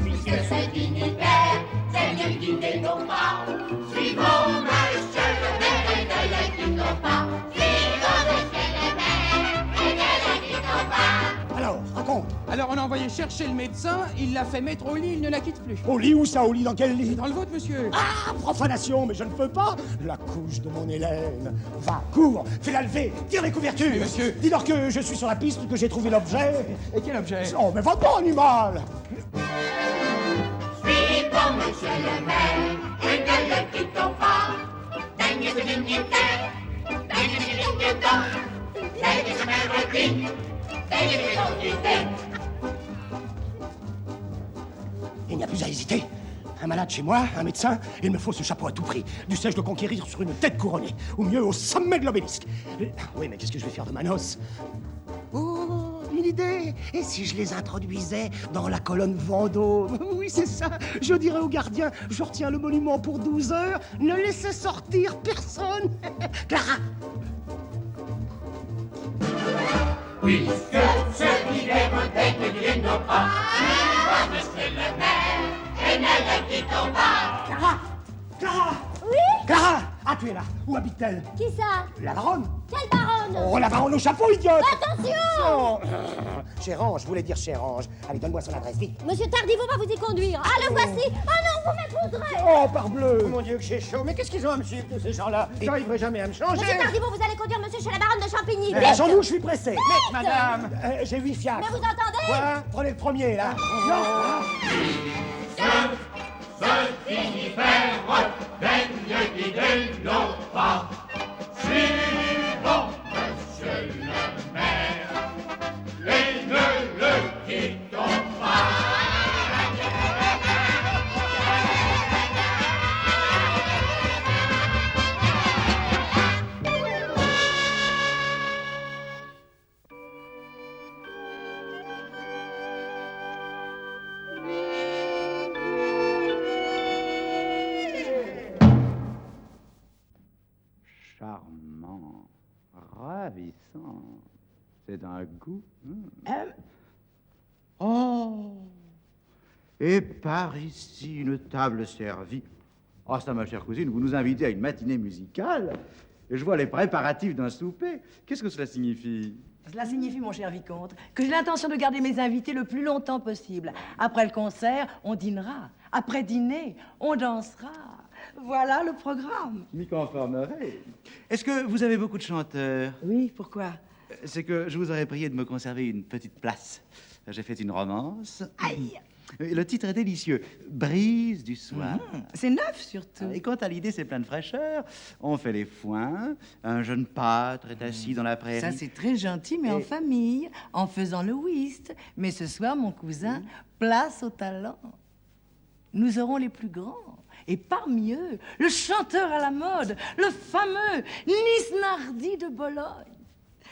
Puisque ce dignitaire daigne guider nos pas, suivons monsieur le maire et ne le quittons pas. Suivons monsieur le maire et ne le quittons pas. Alors, raconte. Alors on a envoyé chercher le médecin, il l'a fait mettre au lit, il ne la quitte plus. Au lit où ça? Au lit dans quel lit? Dans le vôtre, monsieur. Ah, profanation, mais je ne peux pas. La couche de mon Hélène. Va, cours, fais-la lever, tire les couvertures. Mais monsieur. Dis-leur que je suis sur la piste, que j'ai trouvé l'objet. Et quel objet? Oh, mais va pas, animal. monsieur le maire, et ne le quittons pas. Daigne ce dignitaire, daigne ce dignitaire, daigne ce maire digne, daigne ce dignitaire. Il n'y a plus à hésiter. Un malade chez moi, un médecin, il me faut ce chapeau à tout prix. Dussé-je le conquérir sur une tête couronnée, ou mieux au sommet de l'obélisque. Oui, mais qu'est-ce que je vais faire de ma noce? Oh, une idée! Et si je les introduisais dans la colonne Vendôme? Oui, c'est ça. Je dirais au gardien, je retiens le monument pour 12 heures, ne laissez sortir personne. Clara! Puisque ce qui est modèle ne nos pas, suivons monsieur le maire, et ne le quittons pas. Clara! Clara! Oui? Clara! Ah, tu es là. Où habite-t-elle? Qui ça? La baronne. Quelle baronne? Oh, la baronne au chapeau, idiote! Attention! Oh. Cher Ange, je voulais dire cher Ange. Allez, donne-moi son adresse, vite. Monsieur Tardivaux va vous y conduire. Ah, le voici! Ah non, vous m'épouserez! Oh, parbleu! Oh mon Dieu, que j'ai chaud. Mais qu'est-ce qu'ils ont à me suivre, tous ces gens-là? J'arriverai jamais à me changer. Monsieur Tardivaux, vous allez conduire monsieur chez la baronne de Champigny. Eh, Vite! Jean-Loup, je suis pressé. Mais, madame! J'ai 8 fiacres. Mais vous entendez? Quoi? Prenez le premier, là. Non! Ce finifère daigne guider nos pas. Suivons monsieur le maire, et ne le quittons pas. Charmant, ravissant, c'est un goût. Oh! Et par ici, une table servie. Ah, ça, ma chère cousine, vous nous invitez à une matinée musicale, et je vois les préparatifs d'un souper. Qu'est-ce que cela signifie? Cela signifie, mon cher vicomte, que j'ai l'intention de garder mes invités le plus longtemps possible. Après le concert, on dînera. Après dîner, on dansera. Voilà le programme. Je m'y conformerai. Est-ce que vous avez beaucoup de chanteurs? Oui, pourquoi? C'est que je vous aurais prié de me conserver une petite place. J'ai fait une romance. Aïe! Le titre est délicieux. Brise du soir. C'est neuf, surtout. Et quant à l'idée, c'est plein de fraîcheur. On fait les foins. Un jeune pâtre est assis dans la prairie. Ça, c'est très gentil, mais en famille, en faisant le whist. Mais ce soir, mon cousin, place au talent. Nous aurons les plus grands. Et parmi eux, le chanteur à la mode, le fameux Nisnardi de Bologne.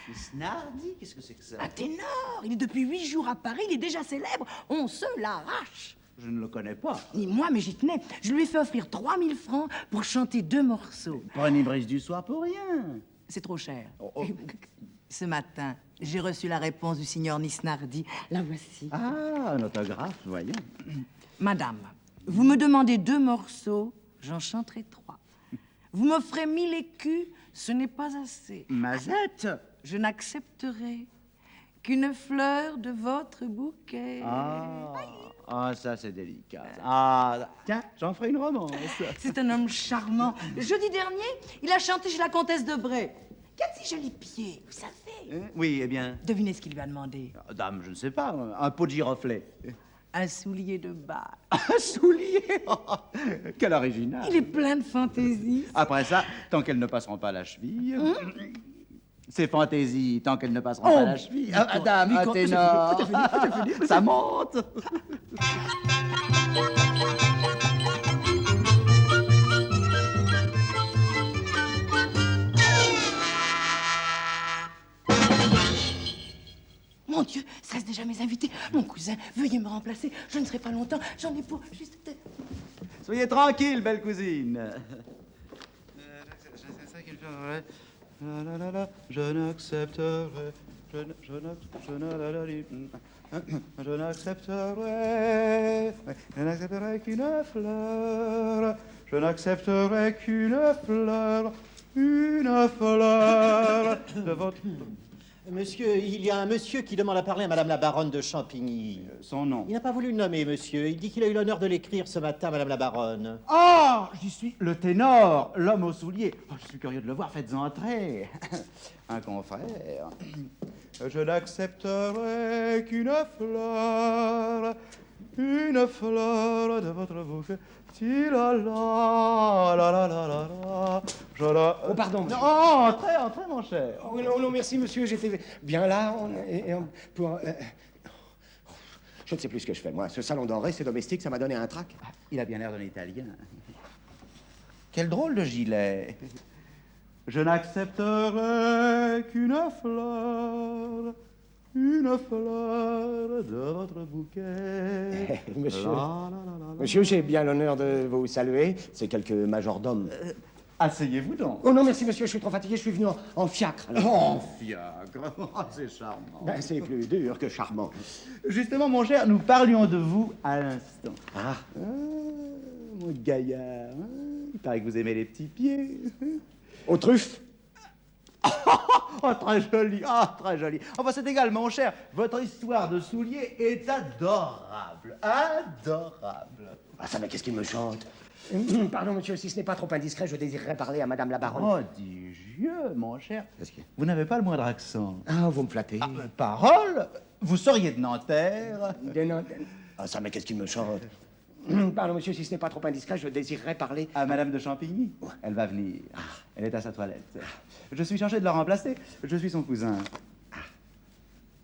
Nisnardi? Qu'est-ce que c'est que ça? Un ténor. Il est depuis 8 jours à Paris, il est déjà célèbre. On se l'arrache. Je ne le connais pas. Ni moi, mais j'y tenais. Je lui ai fait offrir 3000 francs pour chanter 2 morceaux. Prenez Brise du soir pour rien. C'est trop cher. Ce matin, j'ai reçu la réponse du signor Nisnardi. La voici. Ah, un autographe, voyons. Madame, vous me demandez 2 morceaux, j'en chanterai 3. Vous m'offrez 1000 écus, ce n'est pas assez. Mazette? Je n'accepterai qu'une fleur de votre bouquet. Ah, ça c'est délicat. Ah, tiens, j'en ferai une romance. C'est un homme charmant. Jeudi dernier, il a chanté chez la comtesse de Bray. Qu'a de si jolis pieds, vous savez? Oui, eh bien... Devinez ce qu'il lui a demandé. Dame, je ne sais pas, un pot de giroflet. Un soulier de bas. Un soulier? Quel original. Il est plein de fantaisie. Après ça, tant qu'elles ne passeront pas à la cheville... Ces fantaisies, tant qu'elles ne passeront pas à la cheville... Dame, un ténor... Ça monte. Mon Dieu, ça c'est déjà mes invités. Mon cousin, veuillez me remplacer. Je ne serai pas longtemps. J'en ai pour juste... Soyez tranquille, belle cousine. Je n'accepterai... Je n'accepterai qu'une fleur. Je n'accepterai qu'une fleur. Une fleur de votre... Monsieur, il y a un monsieur qui demande à parler à Madame la baronne de Champigny. Son nom? Il n'a pas voulu le nommer, monsieur. Il dit qu'il a eu l'honneur de l'écrire ce matin, Madame la baronne. Oh, j'y suis. Le ténor, l'homme aux souliers. Oh, je suis curieux de le voir. Faites entrer. Un confrère. Je n'accepterai qu'une fleur. une fleur de votre bouquet. Ti-la-la, la-la-la-la-la. Oh, pardon, monsieur. Non, entrez, mon cher. Oh, non, non, merci, monsieur, j'étais bien là. Je ne sais plus ce que je fais, moi. Ce salon doré, ces domestiques, ça m'a donné un trac. Il a bien l'air d'un Italien. Quel drôle de gilet. Je n'accepterai qu'une fleur de votre bouquet. Monsieur, monsieur, j'ai bien l'honneur de vous saluer. C'est quelques majordomes. Asseyez-vous donc. Oh non, merci, monsieur, je suis trop fatigué, je suis venu en fiacre. alors. En fiacre, c'est charmant. Ben, c'est plus dur que charmant. Justement, mon cher, nous parlions de vous à l'instant. Ah, mon gaillard, il paraît que vous aimez les petits pieds. aux truffes. Oh, très joli, très joli. Enfin, c'est égal, mon cher. Votre histoire de souliers est adorable, adorable. Ah, ça, mais qu'est-ce qu'il me chante? Pardon, monsieur, si ce n'est pas trop indiscret, je désirerais parler à madame la baronne. Oh, dis-je, mon cher. Vous n'avez pas le moindre accent. Ah, vous me flattez. Ah, parole, vous seriez de Nanterre. De Nanterre. Ah, ça, mais qu'est-ce qu'il me chante? Pardon, monsieur, si ce n'est pas trop indiscret, je désirerais parler à madame de Champigny. Elle va venir. Elle est à sa toilette. Je suis chargé de la remplacer. Je suis son cousin.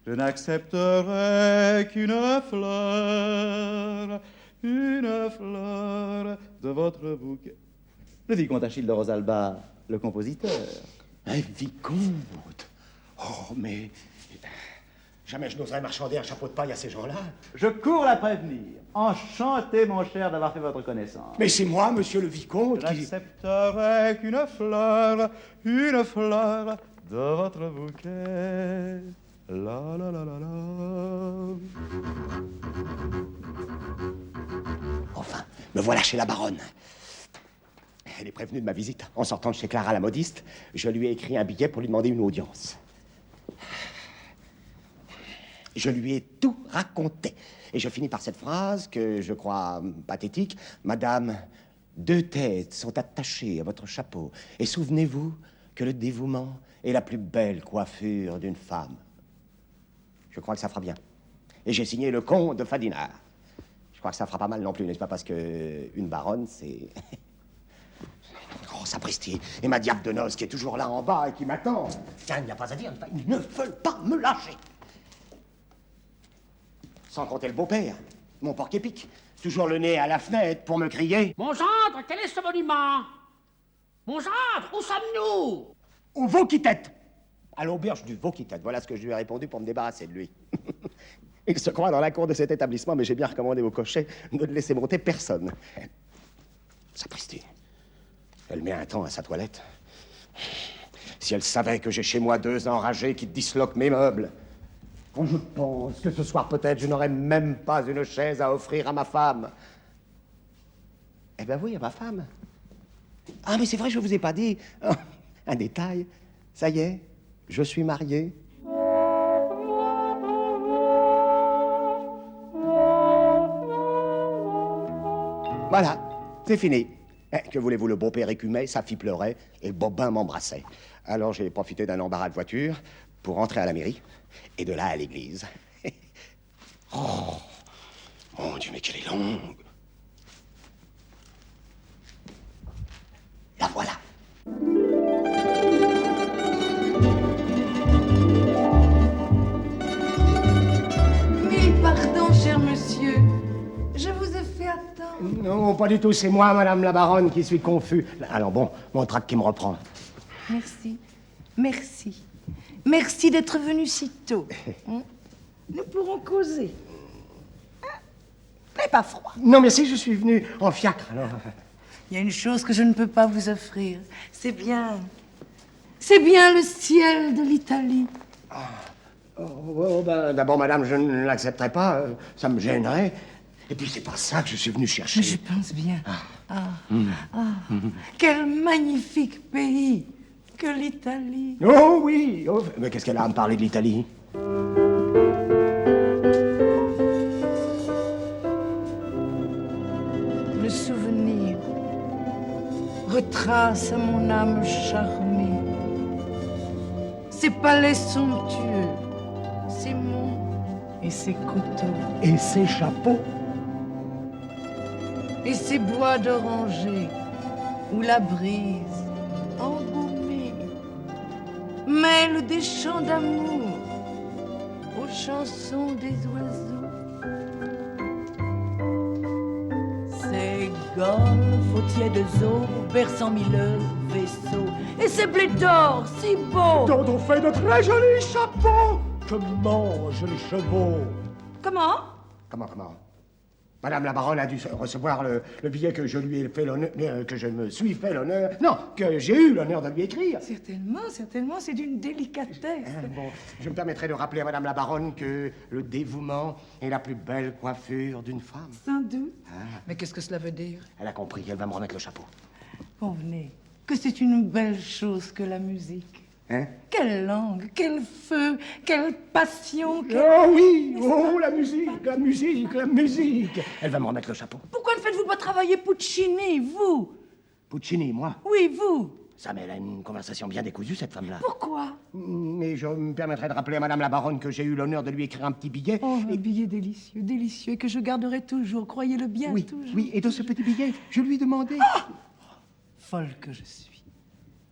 Je n'accepterai qu'une fleur de votre bouquet. Le vicomte Achille de Rosalba, le compositeur. Un vicomte? Oh, mais... jamais je n'oserais marchander un chapeau de paille à ces gens-là. Je cours la prévenir. Enchanté, mon cher, d'avoir fait votre connaissance. Mais c'est moi, monsieur le vicomte, Je n'accepterai qu'une fleur de votre bouquet. La la la la la. Enfin, me voilà chez la baronne. Elle est prévenue de ma visite. En sortant de chez Clara la modiste, je lui ai écrit un billet pour lui demander une audience. Je lui ai tout raconté. Et je finis par cette phrase que je crois pathétique. Madame, 2 têtes sont attachées à votre chapeau. Et souvenez-vous que le dévouement est la plus belle coiffure d'une femme. Je crois que ça fera bien. Et j'ai signé le comte de Fadinard. Je crois que ça fera pas mal non plus, n'est-ce pas? Parce que une baronne, c'est... Oh, sapristi. Et ma diable de noces qui est toujours là en bas et qui m'attend. Tiens, il n'y a pas à dire, ils ne veulent pas me lâcher. Sans compter le beau-père, mon porc-épic, toujours le nez à la fenêtre pour me crier. Mon gendre, quel est ce monument? Mon gendre, où sommes-nous? Au Vauquitette. À l'auberge du Vauquitette. Voilà ce que je lui ai répondu pour me débarrasser de lui. Il se croit dans la cour de cet établissement, mais j'ai bien recommandé au cocher de ne laisser monter personne. Sapristi. Elle met un temps à sa toilette. Si elle savait que j'ai chez moi 2 enragés qui disloquent mes meubles. Oh, je pense que ce soir, peut-être, je n'aurai même pas une chaise à offrir à ma femme. Eh bien oui, à ma femme. Ah, mais c'est vrai, je ne vous ai pas dit. Un détail. Ça y est, je suis marié. Voilà, c'est fini. Que voulez-vous, le beau-père écumait, sa fille pleurait, et Bobin m'embrassait. Alors j'ai profité d'un embarras de voiture pour rentrer à la mairie, et de là à l'église. Oh, mon Dieu, mais qu'elle est longue. La voilà. Mille pardons, cher monsieur. Je vous ai fait attendre. Non, pas du tout, c'est moi, madame la baronne, qui suis confus. Alors bon, mon trac qui me reprend. Merci. Merci. Merci d'être venu si tôt. Nous pourrons causer. Mais pas froid. Non, merci, je suis venu en fiacre, alors. Il y a une chose que je ne peux pas vous offrir. C'est bien le ciel de l'Italie. Ben, d'abord, madame, je ne l'accepterai pas. Ça me gênerait. Et puis, c'est pas ça que je suis venu chercher. Mais je pense bien. Quel magnifique pays que l'Italie. Oh oui. Oh, mais qu'est-ce qu'elle a à me parler de l'Italie? Le souvenir retrace à mon âme charmée ces palais somptueux, ces monts et ces coteaux. Et ces chapeaux? et ces bois d'oranger où la brise embaumée mêle des chants d'amour aux chansons des oiseaux. Ces golfes aux tièdes eaux berçant mille vaisseaux et ces blés d'or si beaux dont on fait de très jolis chapeaux que mangent les chevaux. Comment? Comment? Madame la baronne a dû recevoir le billet que je lui ai fait l'honneur, que je me suis fait l'honneur, non, que j'ai eu l'honneur de lui écrire. Certainement, c'est d'une délicatesse. Bon, je me permettrai de rappeler à Madame la baronne que le dévouement est la plus belle coiffure d'une femme. Sans doute. Mais qu'est-ce que cela veut dire? Elle a compris, elle va me remettre le chapeau. Convenez que c'est une belle chose que la musique. Hein? Quelle langue, quel feu, quelle passion, Oh oui, oh la musique. Elle va me remettre le chapeau. Pourquoi ne faites-vous pas travailler Puccini, vous? Puccini, moi? Oui, vous. Ça, mais elle a une conversation bien décousue, cette femme-là. Pourquoi? Mais je me permettrai de rappeler à Madame la baronne que j'ai eu l'honneur de lui écrire un petit billet. Oh, un billet délicieux, et que je garderai toujours, croyez-le bien, oui, toujours. Oui, et de ce petit billet, je lui demandais... Folle que je suis.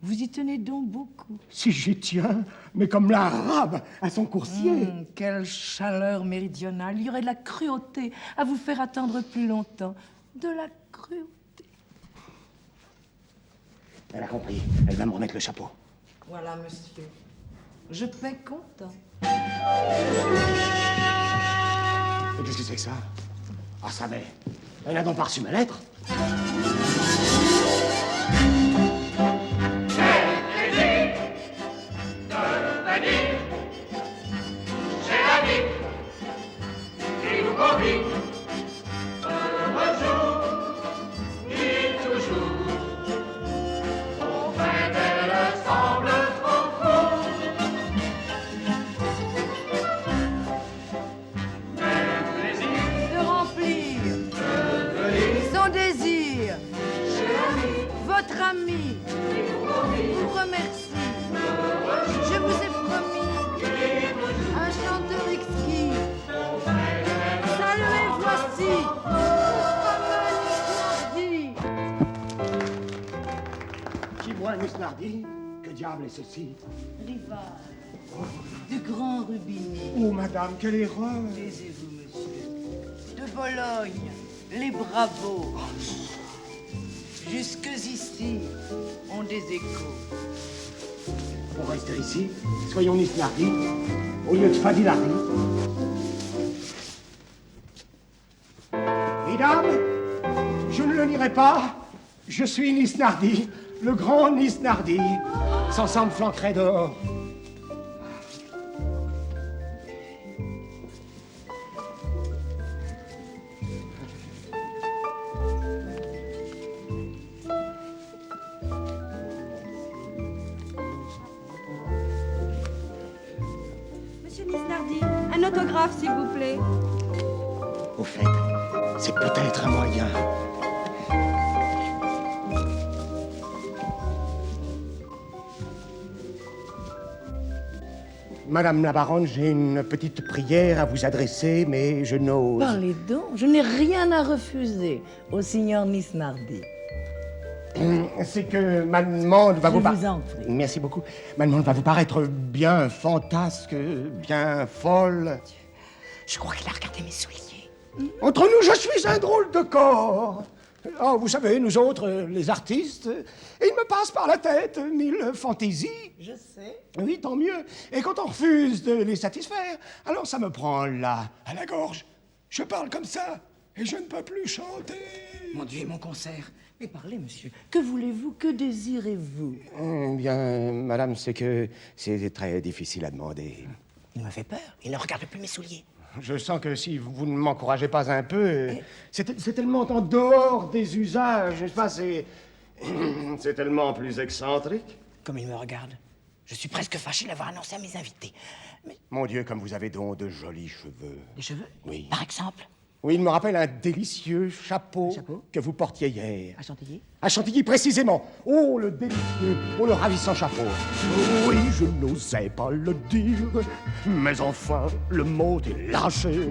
Vous y tenez donc beaucoup. Si j'y tiens, mais comme l'arabe à son coursier. Quelle chaleur méridionale. Il y aurait de la cruauté à vous faire attendre plus longtemps. De la cruauté. Elle a compris. Elle va me remettre le chapeau. Voilà, monsieur. Je paie content. Et qu'est-ce que c'est que ça? Ah, ça mais... Elle n'a donc pas reçu ma lettre? Votre ami vous remercie. Je vous ai promis un chanteur exquis. Saluez, voici Qui voit un Usnardi? Que diable est ceci? Rivage du grand Rubini. Oh, madame, quelle erreur! Taisez-vous, monsieur. De Bologne, les bravos. Jusqu'ici ont des échos. On reste ici, soyons Nisnardi, au lieu de Fadilari. Mesdames, je ne le nierai pas, je suis Nisnardi, le grand Nisnardi, sans sang me flanquerait d'or. Un autographe, s'il vous plaît. Au fait, c'est peut-être un moyen. Madame la baronne, j'ai une petite prière à vous adresser, mais je n'ose... Parlez donc, je n'ai rien à refuser au signor Nisnardi. C'est que ma demande va Je vous... vous en prie. Merci beaucoup. Ma demande va vous paraître bien fantasque, bien folle. Je crois qu'il a regardé mes souliers. Entre nous, je suis un drôle de corps. Oh, vous savez, nous autres, les artistes, il me passe par la tête mille fantaisies. Je sais. Oui, tant mieux. Et quand on refuse de les satisfaire, alors ça me prend là, à la gorge. Je parle comme ça, et je ne peux plus chanter. Mon Dieu, mon concert. Mais parlez, monsieur. Que voulez-vous? Que désirez-vous? Bien, madame, c'est que c'est très difficile à demander. Il me fait peur. Il ne regarde plus mes souliers. Je sens que si vous ne m'encouragez pas un peu, c'est tellement en dehors des usages, n'est-ce pas? C'est tellement plus excentrique. Comme il me regarde, je suis presque fâché d'avoir annoncé à mes invités. Mais... Mon Dieu, comme vous avez donc de jolis cheveux. Des cheveux? Oui. Par exemple? Oui, il me rappelle un délicieux chapeau, que vous portiez hier. À Chantilly? À Chantilly, précisément. Oh, le délicieux, oh, le ravissant chapeau. Oui, je n'osais pas le dire, mais enfin, le mot est lâché.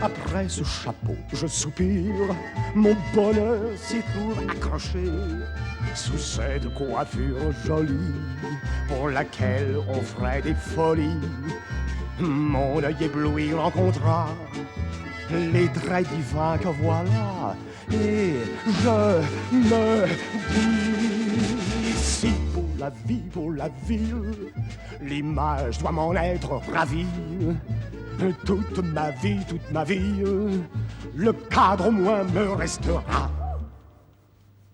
Après ce chapeau, je soupire, mon bonheur s'y trouve accroché. Sous cette coiffure jolie, pour laquelle on ferait des folies, mon œil ébloui rencontra les traits divins que voilà, et je me dis, ici pour la vie, l'image doit m'en être ravie. Toute ma vie, le cadre au moins me restera.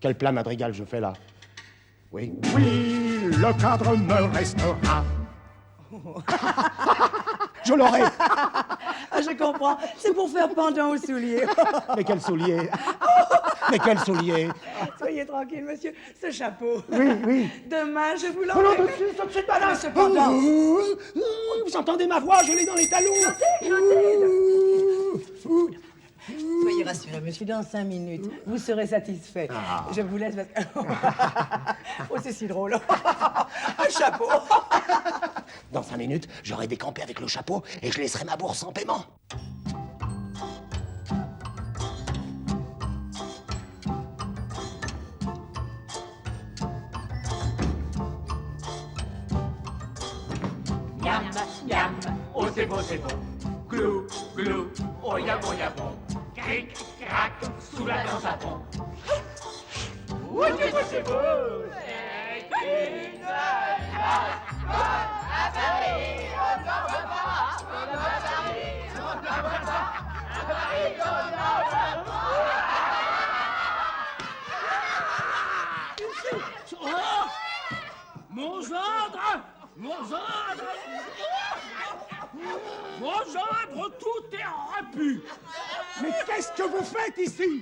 Quel plat madrigal je fais là? Oui, oui, le cadre me restera. Je l'aurai. Ah, je comprends. C'est pour faire pendant aux souliers. Mais quel soulier? Mais quel soulier? Soyez tranquille, monsieur. Ce chapeau. Oui, oui. Demain, je vous Oh non, l'enverrai. tout de suite, madame. Cependant. Vous entendez ma voix? Je l'ai dans les talons. Soyez rassuré, monsieur, dans 5 minutes, vous serez satisfait. Ah. Je vous laisse parce que... Oh, c'est si drôle. Un chapeau. Dans 5 minutes, j'aurai décampé avec le chapeau et je laisserai ma bourse en paiement. Miam, miam, oh c'est beau, glou, glou, oh yabon, yabon. Cric, crac, sous la dent savon. Oh c'est beau, c'est une glace. À Paris, on n'en veut pas. À Paris, on n'en veut pas. À Paris, on n'en veut pas. Oh, mon gendre! Mon gendre! Mon gendre, tout est rompu! Mais qu'est-ce que vous faites ici?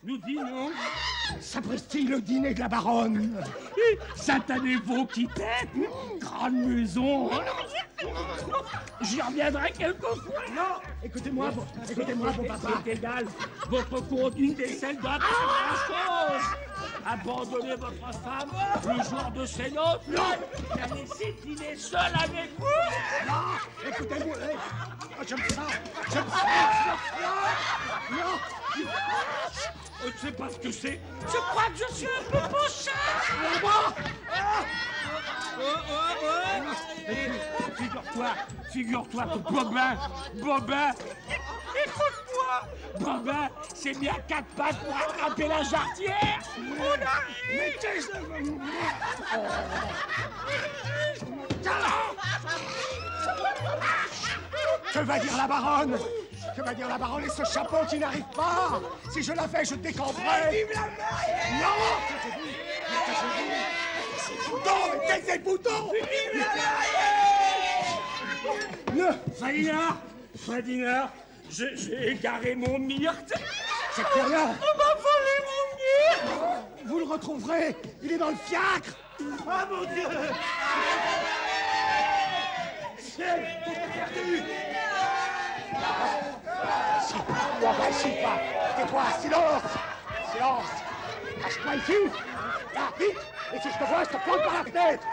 Nous dînons. Sapristi, le dîner de la baronne. Satané veau qui tête! Grande maison! J'y reviendrai quelquefois! Non, écoutez-moi, bon papa. C'est égal, votre conduite est celle d'un la chose! Abandonnez votre femme le jour de ses noces! Non! La laisser dîner seule avec vous! Non, écoutez-moi, j'aime ça, non. Je ne sais pas ce que c'est. Je crois que je suis un peu penchant. Figure-toi que Bobin, écoute-moi, Bobin s'est mis à 4 pattes pour attraper la jarretière. Mais qu'est-ce Que va dire la baronne? Que va dire la baronne et ce chapeau qui n'arrive pas? Si je l'avais, je décamperais. Vive la mariée! Non! C'est bouton, mais taisez le bouton! Vive la mariée! Fadinard, j'ai égaré mon myrte. C'est plus rien. On m'a volé mon myrte. Vous le retrouverez, il est dans le fiacre. Ah mon Dieu! Perdu. Pas. Tais-toi, silence! Silence! Cache-toi ici! Là, vite! Et si je te vois, je te plante par la fenêtre!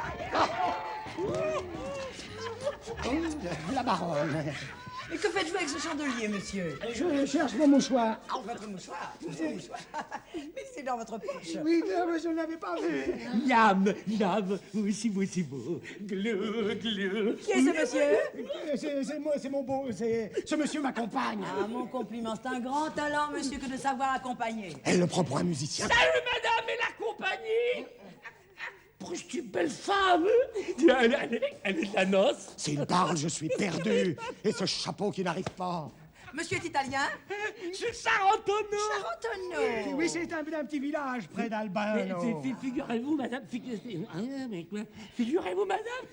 La baronne. Mais que faites-vous avec ce chandelier, monsieur? Je cherche mon mouchoir. Ah, votre mouchoir. Mon mouchoir. Mais c'est dans votre poche. Oui, mais je ne l'avais pas vu. Miam, aussi beau, glou, glou. Qui est ce monsieur? C'est moi, c'est mon beau, ce monsieur m'accompagne. Ah, mon compliment, c'est un grand talent, monsieur, que de savoir accompagner. Elle le prend pour un musicien. Salut, madame, et la compagnie! Proche-tu belle femme? Elle est de la noce? S'il parle, je suis perdu. Et ce chapeau qui n'arrive pas. Monsieur est italien? C'est Sarantono! Sarantono! Oui, c'est un petit village près d'Albano. Figurez-vous, madame, figurez-vous, madame,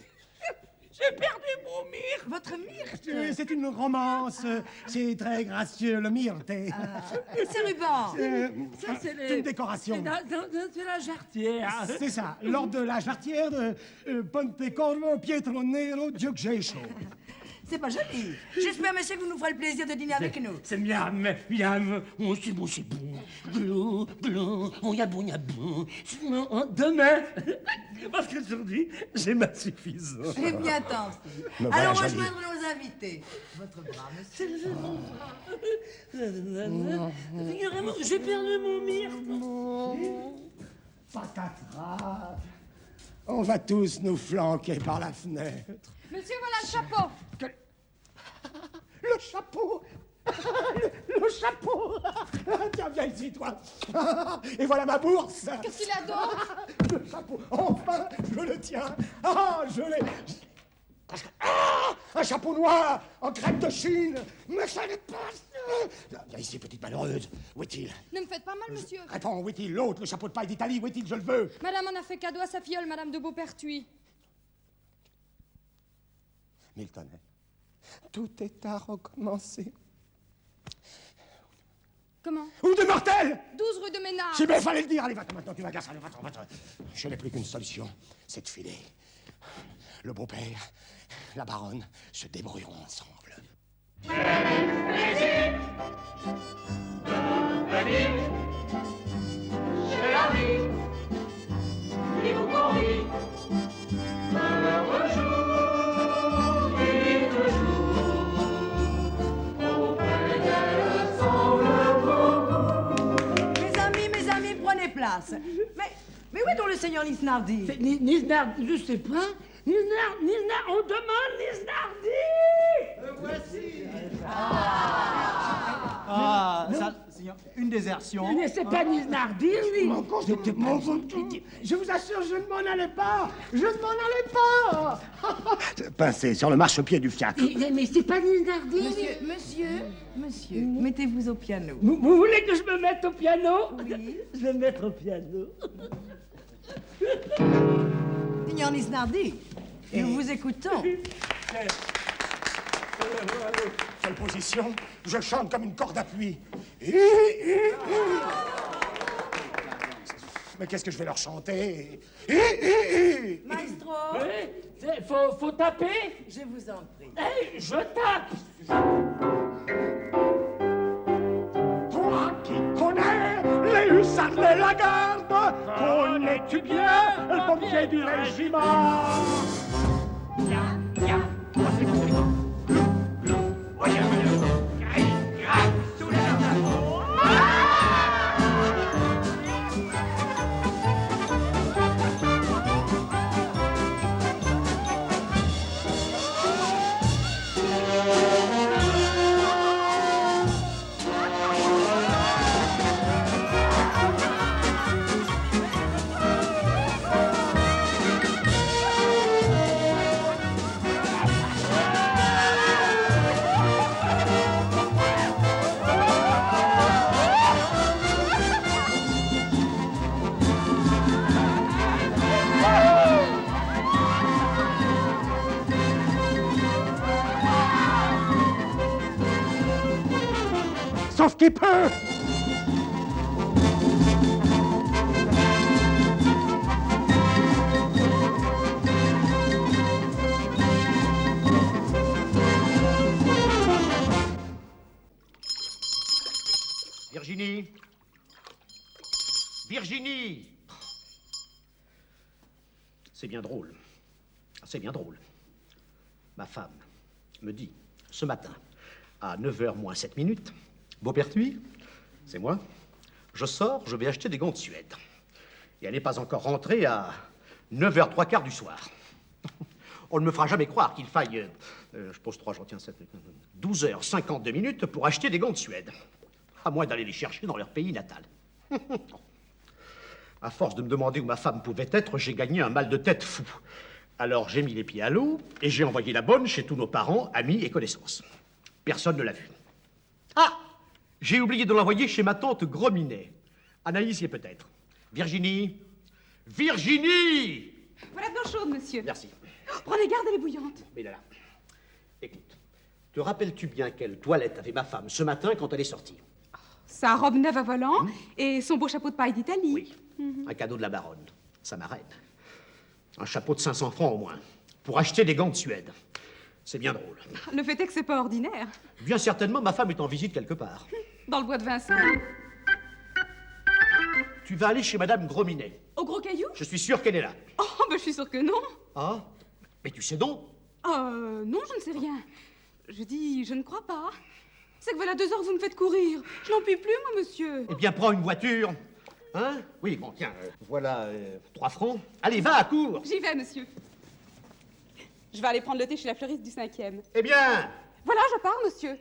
j'ai perdu mon myrte! Votre myrte? C'est une romance, c'est très gracieux, le myrte. C'est ruban. C'est une décoration. C'est la jarretière. C'est ça, lors de la jarretière de Ponte Corvo Pietro Nero Giugescio. C'est pas joli. J'espère, monsieur, que vous nous ferez le plaisir de dîner avec nous. C'est miam, miam. Oh, c'est bon, c'est bon. Glou, glou. Oh, y'a bon, y'a bon. Demain. Parce qu'aujourd'hui, j'ai ma suffisance. Eh bien, tant pis. Me voilà Allons jolie. rejoindre nos invités. Votre bras, monsieur. Figurez-moi, j'ai perdu mon myrte. Patatras. On va tous nous flanquer par la fenêtre. Monsieur, voilà le chapeau. Le chapeau. Le chapeau. Tiens, viens ici, toi. Et voilà ma bourse. Qu'est-ce qu'il a d'autre? Le chapeau. Enfin, je le tiens. Ah, je l'ai. Ah, un chapeau noir en crêpe de Chine. Mais ça n'est pas... Viens ici, petite malheureuse. Où est-il? Ne me faites pas mal, monsieur. Réponds, où est-il? L'autre, le chapeau de paille d'Italie, où est-il? Je le veux. Madame en a fait cadeau à sa filleule, Madame de Beaupertuis. Milton, tout est à recommencer. Comment? Où demeure-t-elle? 12 rue de Ménard. Si bien, fallait le dire. Allez, va-t'en maintenant, tu vas garçon, allez, va-t'en. Je n'ai plus qu'une solution, c'est de filer. Le beau-père, la baronne se débrouilleront ensemble. Plaisir de venir chez l'ami qui vous convie. Heureux jour qui toujours auprès d'elle semble beaucoup. Mes amis, prenez place. Mais où est donc le seigneur Nisnardi? Nisnardi, je sais pas. Nisnardi, on demande Nisnardi. Le voici. Ah, ça, une désertion. Mais c'est pas Nisnardi, lui. Je vous assure, je ne m'en allais pas. Je ne m'en allais pas. Pincé sur le marchepied du fiacre. Mais c'est pas Nisnardi. Monsieur, mettez-vous au piano. Vous voulez que je me mette au piano? Oui. Je vais me mettre au piano. Seigneur Nisnardi, nous vous écoutons. Quelle position? Je chante comme une corde à pluie. Mais qu'est-ce que je vais leur chanter? Maestro, Faut taper. je vous en prie. Hey, je tape. Toi qui connais les hussards de la garde, connais-tu bien le pompier du régiment? Sauf qu'il peut. Virginie. Virginie. C'est bien drôle. C'est bien drôle. Ma femme me dit, ce matin, à 9h moins 7 minutes, Beaupertuis, c'est moi, je sors, je vais acheter des gants de Suède. Et elle n'est pas encore rentrée à 9h trois quarts du soir. On ne me fera jamais croire qu'il faille, je pose 3, je retiens 7, 12h52 minutes pour acheter des gants de Suède. À moins d'aller les chercher dans leur pays natal. À force de me demander où ma femme pouvait être, j'ai gagné un mal de tête fou. Alors j'ai mis les pieds à l'eau et j'ai envoyé la bonne chez tous nos parents, amis et connaissances. Personne ne l'a vue. Ah! J'ai oublié de l'envoyer chez ma tante Grominet. Anaïs y est peut-être. Virginie! Virginie! Voilà de l'eau chaude, monsieur. Merci. Oh, prenez garde, elle est bouillante. Mais là, écoute, te rappelles-tu bien quelle toilette avait ma femme ce matin quand elle est sortie? Sa robe neuve à volant et son beau chapeau de paille d'Italie. Oui, un cadeau de la baronne, sa marraine. Un chapeau de 500 francs au moins, pour acheter des gants de Suède. C'est bien drôle. Le fait est que c'est pas ordinaire. Bien certainement, ma femme est en visite quelque part. Dans le bois de Vincennes. Tu vas aller chez Madame Grominet. Au Gros Caillou? Je suis sûr qu'elle est là. Oh, ben je suis sûre que non. Ah? Mais tu sais donc. Non, je ne sais rien. Je dis, je ne crois pas. C'est que voilà 2 heures que vous me faites courir. Je n'en puis plus, moi, monsieur. Eh bien, prends une voiture. Hein? Oui, bon, tiens, voilà 3 francs. Allez, va, cours. J'y vais, monsieur. Je vais aller prendre le thé chez la fleuriste du 5e. Eh bien... Voilà, je pars, monsieur.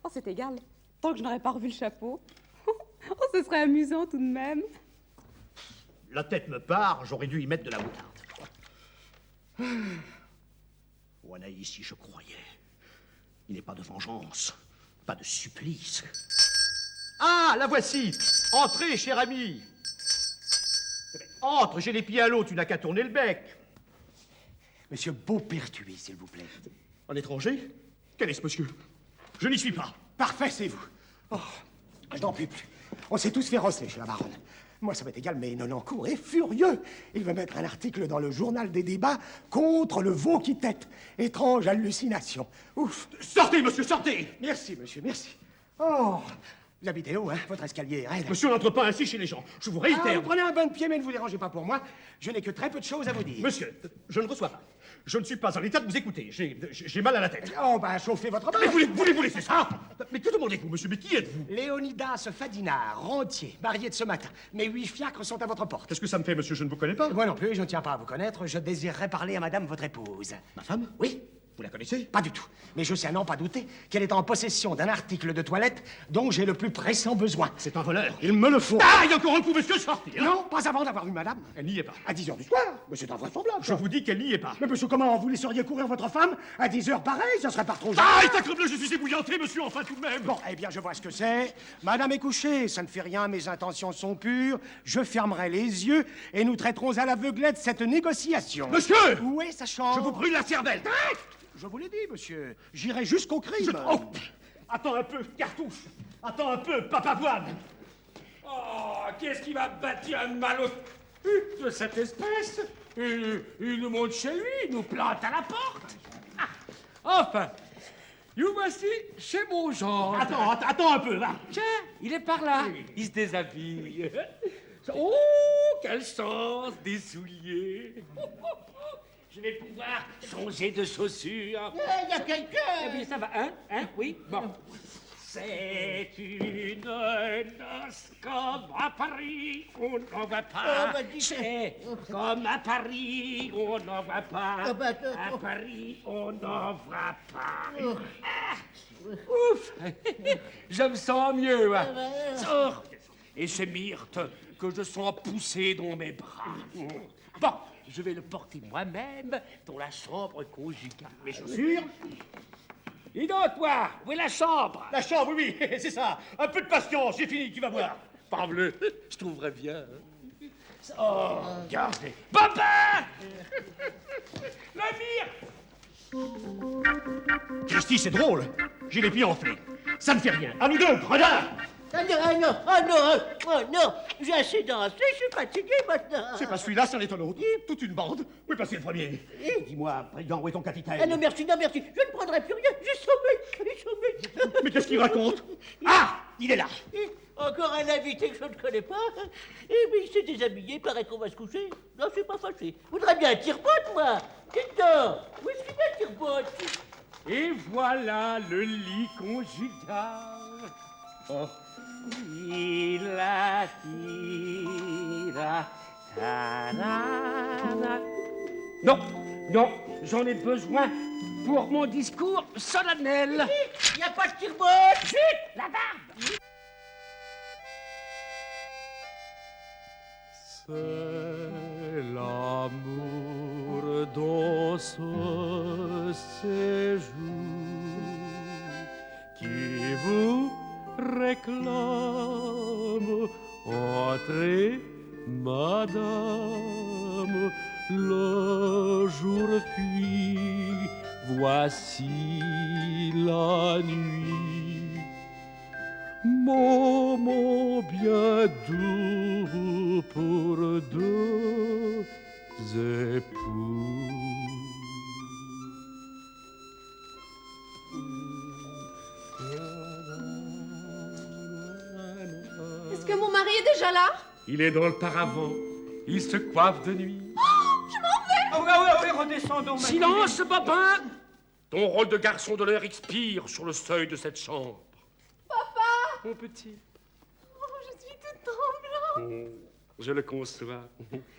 Oh, c'est égal. Tant que je n'aurais pas revu le chapeau. Oh, ce serait amusant tout de même. La tête me part, j'aurais dû y mettre de la moutarde. Oh, Anaïs, si je croyais. Il n'est pas de vengeance, pas de supplice. Ah, la voici. Entrez, cher ami. Eh bien, entre, j'ai les pieds à l'eau, tu n'as qu'à tourner le bec. Monsieur Beaupertuis, s'il vous plaît. Un étranger? Quel est ce monsieur? Je n'y suis pas. Parfait, c'est vous. Oh, je n'en puis plus. On s'est tous fait rosser chez la baronne. Moi, ça m'est égal, mais Nonancourt est furieux. Il veut mettre un article dans le journal des débats contre le veau qui tète. Étrange hallucination. Ouf. Sortez, monsieur, sortez. Merci, monsieur, merci. Oh, vous habitez haut, hein? Votre escalier est raide. Monsieur n'entre pas ainsi chez les gens. Je vous réitère. Vous prenez un bain de pied, mais ne vous dérangez pas pour moi. Je n'ai que très peu de choses à vous dire. Monsieur, je ne reçois pas. Je ne suis pas en état de vous écouter. J'ai mal à la tête. Oh, ben, chauffez votre bain. Mais voulez-vous laisser ça? Mais que demandez-vous, monsieur? Mais qui êtes-vous? Léonidas Fadinard, rentier, marié de ce matin. Mes 8 fiacres sont à votre porte. Qu'est-ce que ça me fait, monsieur? Je ne vous connais pas. Moi non plus, je ne tiens pas à vous connaître. Je désirerais parler à madame, votre épouse. Ma femme? Oui. Vous la connaissez? Pas du tout. Mais je sais à n'en pas douter qu'elle est en possession d'un article de toilette dont j'ai le plus pressant besoin. C'est un voleur. Il me le faut. Ah, il y a encore un coup, monsieur, sortez. Non, pas avant d'avoir vu madame. Elle n'y est pas. À 10 heures du soir. Mais c'est invraisemblable. Je vous dis qu'elle n'y est pas. Mais monsieur, comment vous laisseriez courir votre femme à 10 heures pareil? Ça serait pas trop Ah, sacre-bleu, je suis ébouillanté, monsieur, enfin tout de même. Bon, eh bien, je vois ce que c'est. Madame est couchée, ça ne fait rien, mes intentions sont pures. Je fermerai les yeux et nous traiterons à l'aveuglette cette négociation. Monsieur! Où est sa chambre? Je vous brûle la cervelle. Je vous l'ai dit, monsieur. J'irai jusqu'au crime. Oh, attends un peu, cartouche. Attends un peu, papavoine. Oh, qu'est-ce qui va bâtir un malot de cette espèce? Il nous monte chez lui, il nous plante à la porte. Ah, enfin, nous voici chez mon genre. Attends un peu, va. Tiens, il est par là. Il se déshabille. Oh, quel sens des souliers. Je vais pouvoir changer de chaussures. Il y a quelqu'un. Eh bien, ça va, hein, oui, bon. C'est une noce comme à Paris, on n'en voit pas. C'est comme à Paris, on n'en voit pas. À Paris, on n'en voit pas. Ouf. Je me sens mieux. Sors. Et c'est Myrthe que je sens pousser dans mes bras. Bon, je vais le porter moi-même dans la chambre conjugale. Mes chaussures. Dis donc, toi, où est la chambre? La chambre, oui, c'est ça. Un peu de patience, j'ai fini, tu vas voir. Parbleu, je trouverais bien. Oh, regardez. Papa! La mire! Christy, c'est drôle. J'ai les pieds enflés. Ça ne fait rien. À nous deux, gredin! Oh non, j'ai assez dansé, je suis fatigué maintenant. C'est pas celui-là, c'en est un autre. Toute une bande. Où est passé le premier? Dis-moi, président, où est ton capitaine? Ah non, merci, je ne prendrai plus rien, j'ai sommeil. Mais qu'est-ce qu'il raconte? Ah, il est là. Encore un invité que je ne connais pas. Eh bien, il s'est déshabillé, paraît qu'on va se coucher. Non, je suis pas fâché. Je voudrais bien un tire-botte, moi. Dites-donc, où est-ce qu'il y a un tire-botte? Et voilà le lit conjugal. Oh. Tira, tarara. Non, non, j'en ai besoin pour mon discours solennel. Il n'y a pas de tire-botte. Chut, la barbe. C'est l'amour dans ce séjour qui vous réclame. Entrez, madame, le jour fuit, voici la nuit. Moment bien doux pour deux époux. est déjà là? Il est dans le paravent. Il se coiffe de nuit. Je m'en vais! Ah oui, redescendons. Silence, Babin! Ton rôle de garçon de l'air expire sur le seuil de cette chambre. Papa! Mon petit. Oh, je suis toute tremblante. Je le conçois.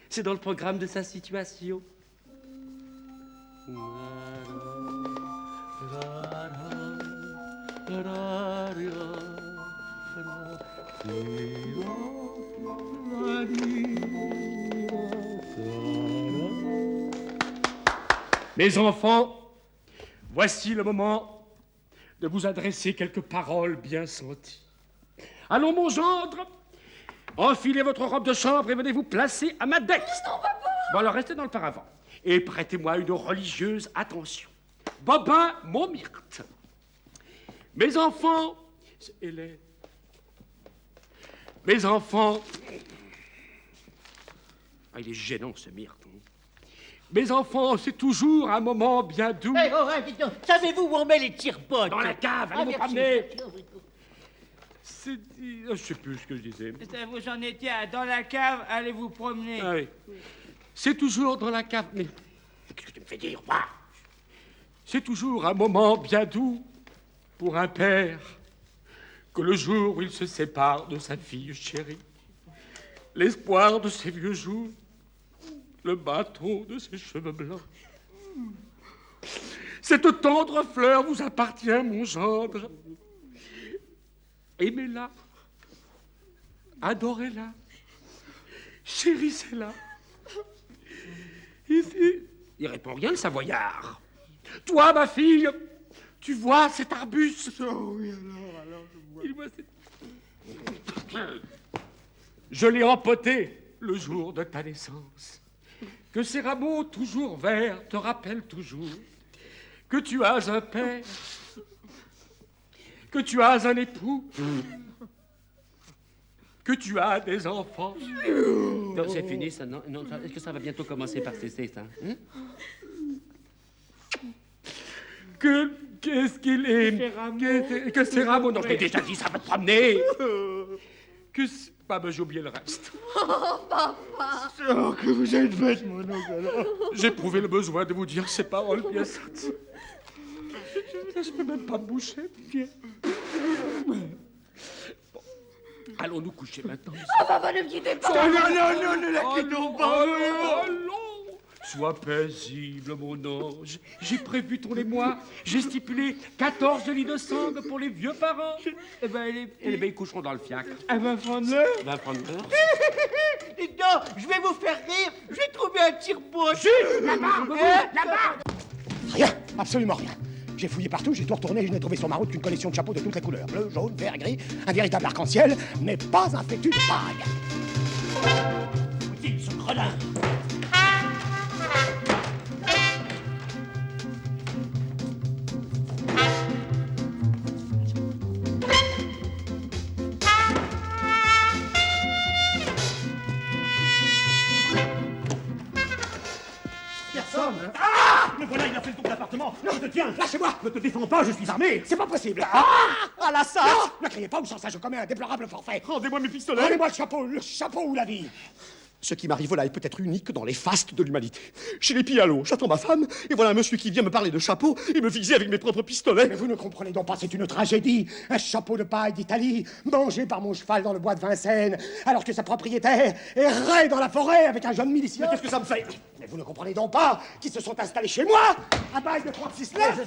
C'est dans le programme de sa situation. Mes enfants, voici le moment de vous adresser quelques paroles bien senties. Allons, mon gendre, enfilez votre robe de chambre et venez vous placer à ma dette. Non, papa! Bon, alors restez dans le paravent et prêtez-moi une religieuse attention. Babin, mon myrte. Mes enfants, Hélène. Mes enfants. Ah, il est gênant, ce myrte. Mes enfants, c'est toujours un moment bien doux. Hey, oh, dites donc, savez-vous où on met les tire-potes? Dans la cave, allez vous promener. C'est dit... Je sais plus ce que je disais. Vous en étiez à dans la cave, allez vous promener. Ah oui. C'est toujours dans la cave... Mais qu'est-ce que tu me fais dire, moi? C'est toujours un moment bien doux pour un père que le jour où il se sépare de sa fille chérie. L'espoir de ses vieux jours, le bâton de ses cheveux blancs. Cette tendre fleur vous appartient, mon gendre. Aimez-la, adorez-la, chérissez-la. Il répond rien, le Savoyard. Toi, ma fille, tu vois cet arbuste? Oh oui, alors je vois. Je l'ai empoté le jour de ta naissance. Que ces rameaux toujours verts te rappellent toujours que tu as un père, que tu as un époux, que tu as des enfants. Non, c'est fini, ça, non, est-ce que ça va bientôt commencer par cesser, ça? Qu'est-ce qu'il est? Que ces rameaux... Non, je t'ai déjà dit, ça va te promener. J'ai oublié le reste. Oh, papa! Oh, que vous êtes bête, mon oncle. J'ai éprouvé le besoin de vous dire ces paroles bien sates. Je peux même pas me boucher, bien. Bon. Allons nous coucher maintenant. Oh, papa, ne me quittez pas! Non, ne la quittons pas! Allons! Sois paisible, mon ange. J'ai prévu ton émoi. J'ai stipulé 14 lits de sangle pour les vieux parents. Eh ben, les petits... ils coucheront dans le fiacre. À 20 francs de l'heure? 20 francs de l'heure. Dites donc, je vais vous faire rire. Je vais trouver un tire-pote. Là-bas! Rien, absolument rien. J'ai fouillé partout, j'ai tout retourné et je n'ai trouvé sur ma route qu'une collection de chapeaux de toutes les couleurs. Bleu, jaune, vert, gris, un véritable arc-en-ciel, mais pas un fétu de paille. Où est-il, ce gredin? Me voilà, il a fait le tour de l'appartement. Non, je te tiens. Lâchez-moi. Ne te défends pas, je suis armé. C'est pas possible. À la salle. Non, ne criez pas ou sans ça, je commets un déplorable forfait. Rendez-moi mes pistolets. Rendez-moi le chapeau ou la vie. Ce qui m'arrive là est peut-être unique dans les fastes de l'humanité. J'ai les pieds à l'eau, j'attends ma femme, et voilà un monsieur qui vient me parler de chapeau et me viser avec mes propres pistolets. Mais vous ne comprenez donc pas, c'est une tragédie. Un chapeau de paille d'Italie, mangé par mon cheval dans le bois de Vincennes, alors que sa propriétaire errait dans la forêt avec un jeune milicien. Mais qu'est-ce que ça me fait? Mais vous ne comprenez donc pas qu'ils se sont installés chez moi, à bail de 36-9.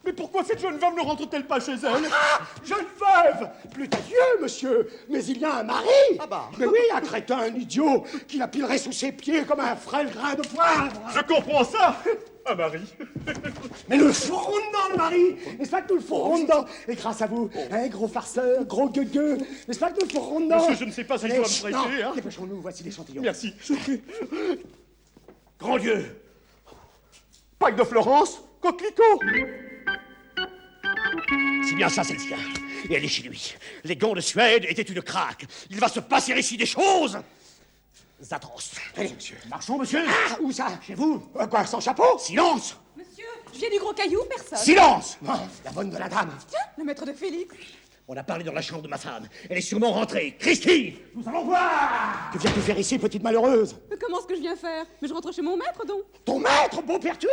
Mais pourquoi cette jeune veuve ne rentre-t-elle pas chez elle? Jeune veuve! Plus Dieu, monsieur! Mais il y a un mari! Ah bah! Mais oui, un crétin, un idiot, qui la pilerait sous ses pieds comme un frêle grain de poivre! Je comprends ça! Un mari! Mais le fourrons dedans, le mari! N'est-ce pas que nous le fourrons dedans? Et grâce à vous, un gros farceur, gros gueugueux, n'est-ce pas que nous le fourrons dedans? Monsieur, je ne sais pas si je dois me prêter, hein? Dépêchons-nous, voici l'échantillon. Merci. Grand Dieu! Pâques de Florence, coquelicot! C'est bien ça, c'est le sien. Et elle est chez lui. Les gants de Suède étaient une craque. Il va se passer ici des choses atroces. Allez, monsieur. Marchons, monsieur. Ah, où ça? Chez vous? Quoi, sans chapeau? Silence! Monsieur, je viens du gros caillou, personne. Silence! La bonne de la dame. Tiens, le maître de Félix. On a parlé dans la chambre de ma femme. Elle est sûrement rentrée. Christine, nous allons voir. Que viens-tu faire ici, petite malheureuse? Mais comment est-ce que je viens faire? Mais je rentre chez mon maître, donc. Ton maître, beau pertuis?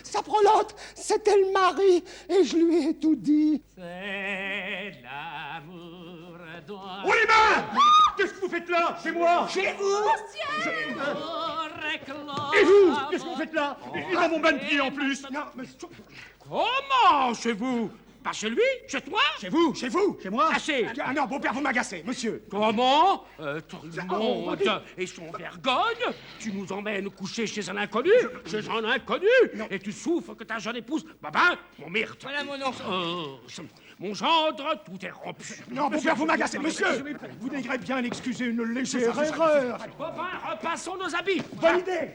Sa prolote, c'était le mari, et je lui ai tout dit. C'est l'amour doit... Oh les mains! Qu'est-ce que vous faites là? Chez moi? Chez vous? Et vous? Qu'est-ce que vous faites là? Et dans mon bain de pied en plus? Non, mais... Comment chez vous? Pas chez lui? Chez toi? Chez vous? Chez vous? Chez moi? Assez. Ah non, beau-père, vous m'agacez, monsieur. Comment? Ton monde et son vergogne? Tu nous emmènes coucher chez un inconnu? Chez un inconnu? Et tu souffres que ta jeune épouse... Babin, mon myrte. Voilà mon oncle. Mon gendre, tout est rompu. Non, beau-père, vous m'agacez, monsieur. Vous devrez bien excuser une légère erreur. Babin, repassons nos habits. Bonne idée.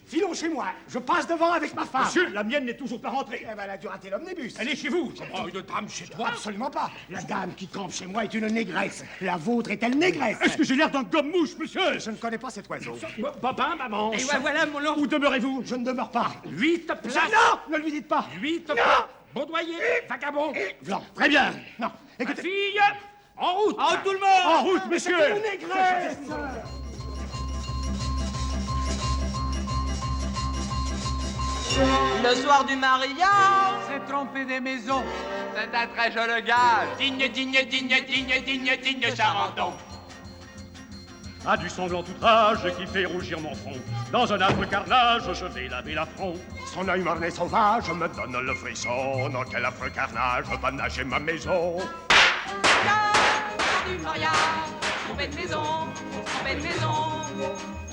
Filons chez moi. Je passe devant avec ma femme. Monsieur, la mienne n'est toujours pas rentrée. Eh ben, elle a dû rater l'omnibus. Elle est chez vous. Oh, une dame chez toi? Absolument pas. La dame qui campe chez moi est une négresse. La vôtre est-elle négresse? Est-ce que j'ai l'air d'un gomme-mouche, monsieur? Je ne connais pas cet oiseau. Babin, maman. Et voilà mon oncle. Où demeurez-vous? Je ne demeure pas. 8 places. Non, ne lui dites pas. 8 places. Baudoyer, vagabond. Blanc. Très bien. Non. Ma Écoutez. fille, en route. En route tout le monde. En route, messieurs. C'est une négresse. Le soir du mariage, s'est trompé des maisons. C'est un très joli gars. Digne, digne, digne, digne, digne, digne Charenton. À du sanglant outrage qui fait rougir mon front. Dans un affreux carnage, je vais laver l'affront. Son œil marné sauvage me donne le frisson. Dans quel affreux carnage va nager ma maison. Du mariage, trompé de maison, trompé de maison.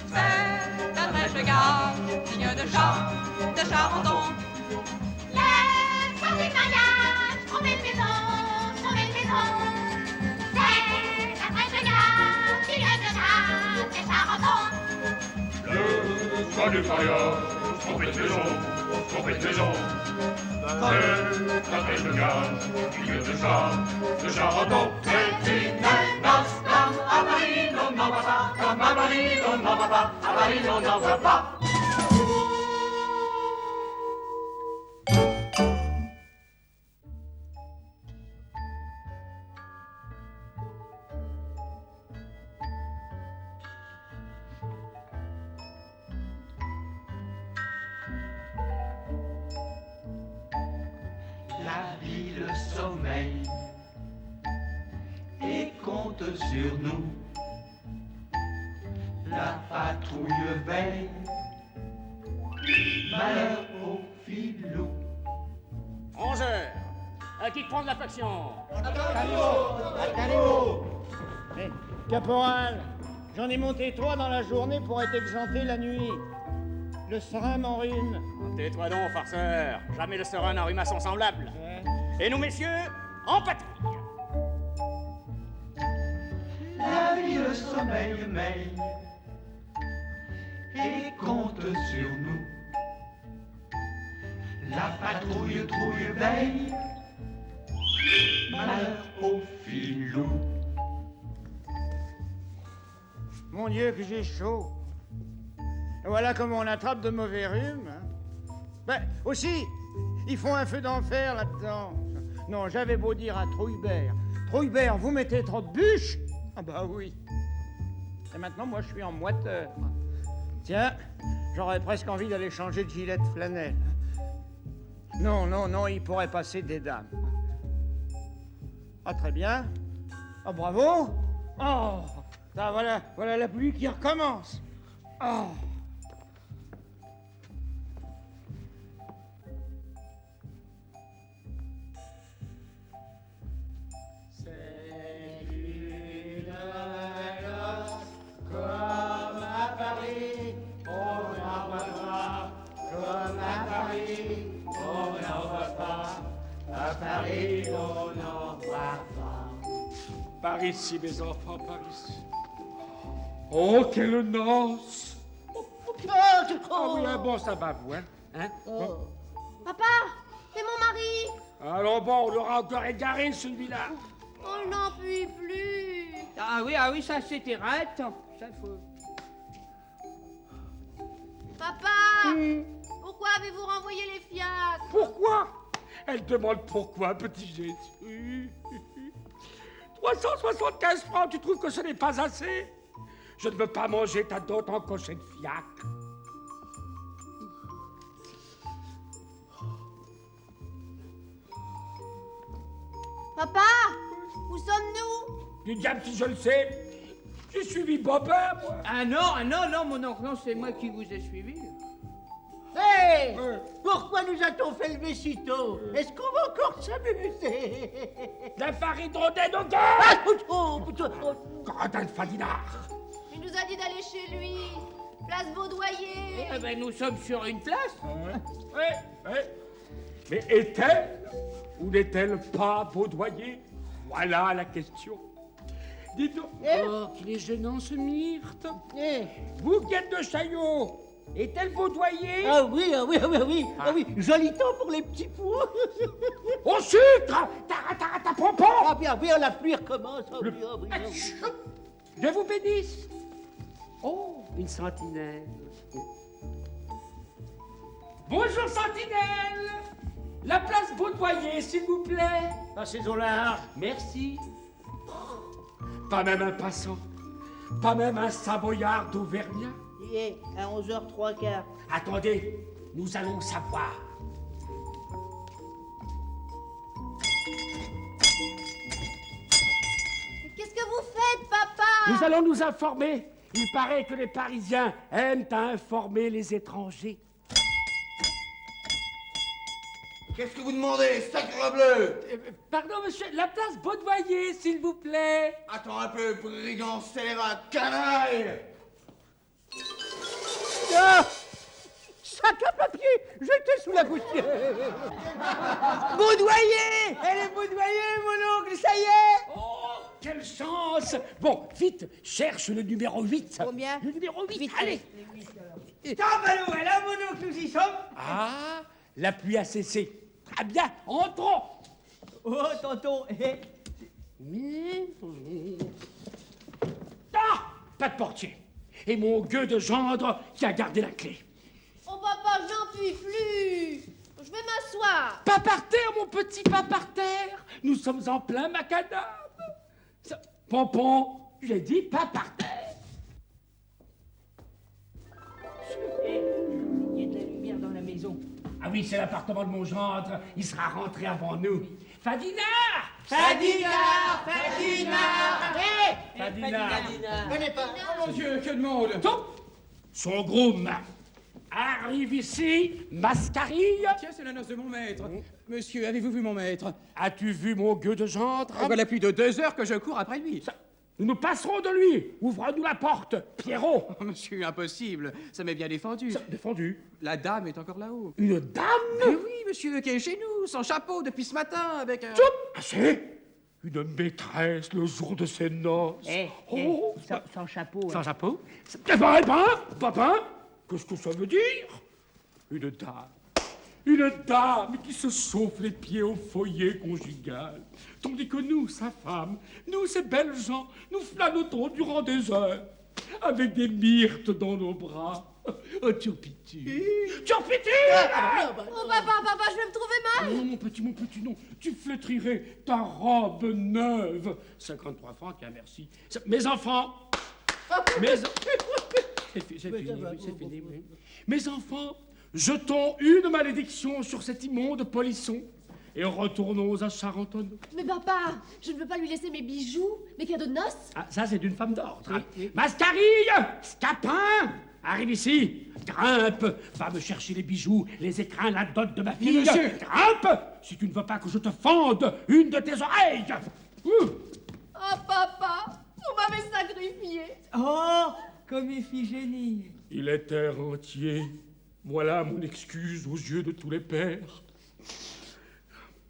C'est un très joli gars, digne de Charenton. Le soir du mariage, trompé de maison, trompé de maison. C'est un très joli gars, digne de Charenton. Le soir du mariage, trompé de maison, trompé de maison. C'est un très joli gars, digne de Charenton. C'est une noce comme à Paris, l'on n'en voit pas, comme à Paris, l'on n'en voit pas, à Paris, l'on n'en voit pas. La ville sommeille et compte sur nous. La patrouille veille, malheur au filou. 11 heures. À qui prend de l'affection? Mais, caporal, j'en ai monté 3 dans la journée pour être exempté la nuit. Le serein m'enrhume. Tais-toi donc, farceur. Jamais le serein n'enrhuma son semblable. Et nous, messieurs, en patrouille. La ville sommeille meille et compte sur nous. La patrouille trouille veille, malheur au filou. Mon Dieu, que j'ai chaud. Voilà comment on attrape de mauvais rhumes. Hein. Ben, aussi, ils font un feu d'enfer là-dedans. Non, j'avais beau dire à Trouillebert, Trouillebert, vous mettez trop de bûches? Ah bah oui. Et maintenant, moi, je suis en moiteur. Tiens, j'aurais presque envie d'aller changer de gilet de flanelle. Non, non, non, il pourrait passer des dames. Ah, très bien. Ah, bravo. Oh, ça, voilà la pluie qui recommence. Oh. Comme à Paris, on n'en voit pas. Comme à Paris, on n'en voit pas. À Paris, on n'en voit pas. Par ici, mes enfants, par ici. Oh, quelle noce! Ah oui, un bon sabbat, vous, hein? Bon. Papa, c'est mon mari. Alors bon, on l'aura encore égaré, celui-là. On n'en peut plus. Ah oui, ça c'était raide. Ça faut... Papa, pourquoi avez-vous renvoyé les fiacres? Pourquoi? Elle demande pourquoi, petit Jésus. 375 francs, tu trouves que ce n'est pas assez? Je ne veux pas manger ta dot en cocher de fiacre. Papa, où sommes-nous? Du diable si je le sais. J'ai suivi Bobin, moi. Ah non, mon oncle, non, c'est moi qui vous ai suivi. Hé! Pourquoi nous a-t-on fait lever si tôt? Est-ce qu'on va encore s'amuser? La farine rondelle au gars! Ah, plutôt. Gredin de Fadinard. Il nous a dit d'aller chez lui. Place Baudoyer. Eh ben, nous sommes sur une place. Ouais. Mais est-elle ou n'est-elle pas baudoyer? Voilà la question. Dites-donc. Oh, qu'il est gênant ce Myrte. Vous qui êtes de Chaillot, est-elle baudoyer? Ah oui, joli temps pour les petits pois. Au sucre! Ta pompon! Ah bien, la pluie recommence. Je vous bénisse. Oh, une sentinelle. Bonjour, sentinelle. La place Baudoyer, s'il vous plaît. Passez au large. Merci. Pas même un passant. Pas même un savoyard d'Auvergnat. Il est à 11h03. Attendez, nous allons savoir. Qu'est-ce que vous faites, papa? Nous allons nous informer. Il paraît que les Parisiens aiment à informer les étrangers. Qu'est-ce que vous demandez, sacrebleu? Pardon, monsieur, la place Baudoyer, s'il vous plaît. Attends un peu, brigand scélérat, canaille! Ah! Sac à papier, jeté sous la poussière. Baudoyer! Elle est Baudoyer, mon oncle, ça y est! Oh, quelle chance! Bon, vite, cherche le numéro 8. Combien? Le numéro 8, Vite, allez. Voilà, mon oncle, nous y sommes. Ah, la pluie a cessé. Très bien, entrons. Oh, tonton, Ah, pas de portier. Et mon gueux de gendre qui a gardé la clé. Oh, papa, j'en puis plus. Je vais m'asseoir. Pas par terre, mon petit, pas par terre. Nous sommes en plein macadam. Pompon, je l'ai dit, pas par terre. Il y a de la lumière dans la maison. Ah oui, c'est l'appartement de mon gendre. Il sera rentré avant nous. Fadinard! Fadinard! Venez pas. Oh mon Dieu, que de monde! Son groom arrive ici, mascarille. Tiens, c'est la noce de mon maître. Monsieur, avez-vous vu mon maître? As-tu vu mon gueux de gendre? Voilà plus de 2 heures que je cours après lui. Nous nous passerons de lui. Ouvre-nous la porte, Pierrot. Oh, monsieur, impossible. Ça m'est bien défendu. Défendu? La dame est encore là-haut. Une dame? Mais oui, monsieur, qui est chez nous, sans chapeau depuis ce matin, avec un... Assez. Une maîtresse le jour de ses noces. Sans chapeau. Sans chapeau? Papa, qu'est-ce que ça veut dire? Une dame qui se chauffe les pieds au foyer conjugal. Tandis que nous, sa femme, nous, ces belles gens, nous flânotons durant des heures, avec des myrtes dans nos bras. Oh, Turpitu! Turpitu! Oh, papa, je vais me trouver mal. Non, mon petit, non. Tu flétrirais ta robe neuve. 53 francs, tiens, merci. Mes enfants! C'est fini, oui. Mes enfants, jetons une malédiction sur cet immonde polisson et retournons à Charentonneau. Mais papa, je ne veux pas lui laisser mes bijoux, mes cadeaux de noces. Ah, ça, c'est d'une femme d'ordre. Mascarille! Scapin! Arrive ici! Grimpe! Va me chercher les bijoux, les écrins, la dot de ma fille! Monsieur! Grimpe! Si tu ne veux pas que je te fende une de tes oreilles! Oh, papa, vous m'avez sacrifié. Oh, comme Iphigénie. Il était rentier. Voilà mon excuse aux yeux de tous les pères.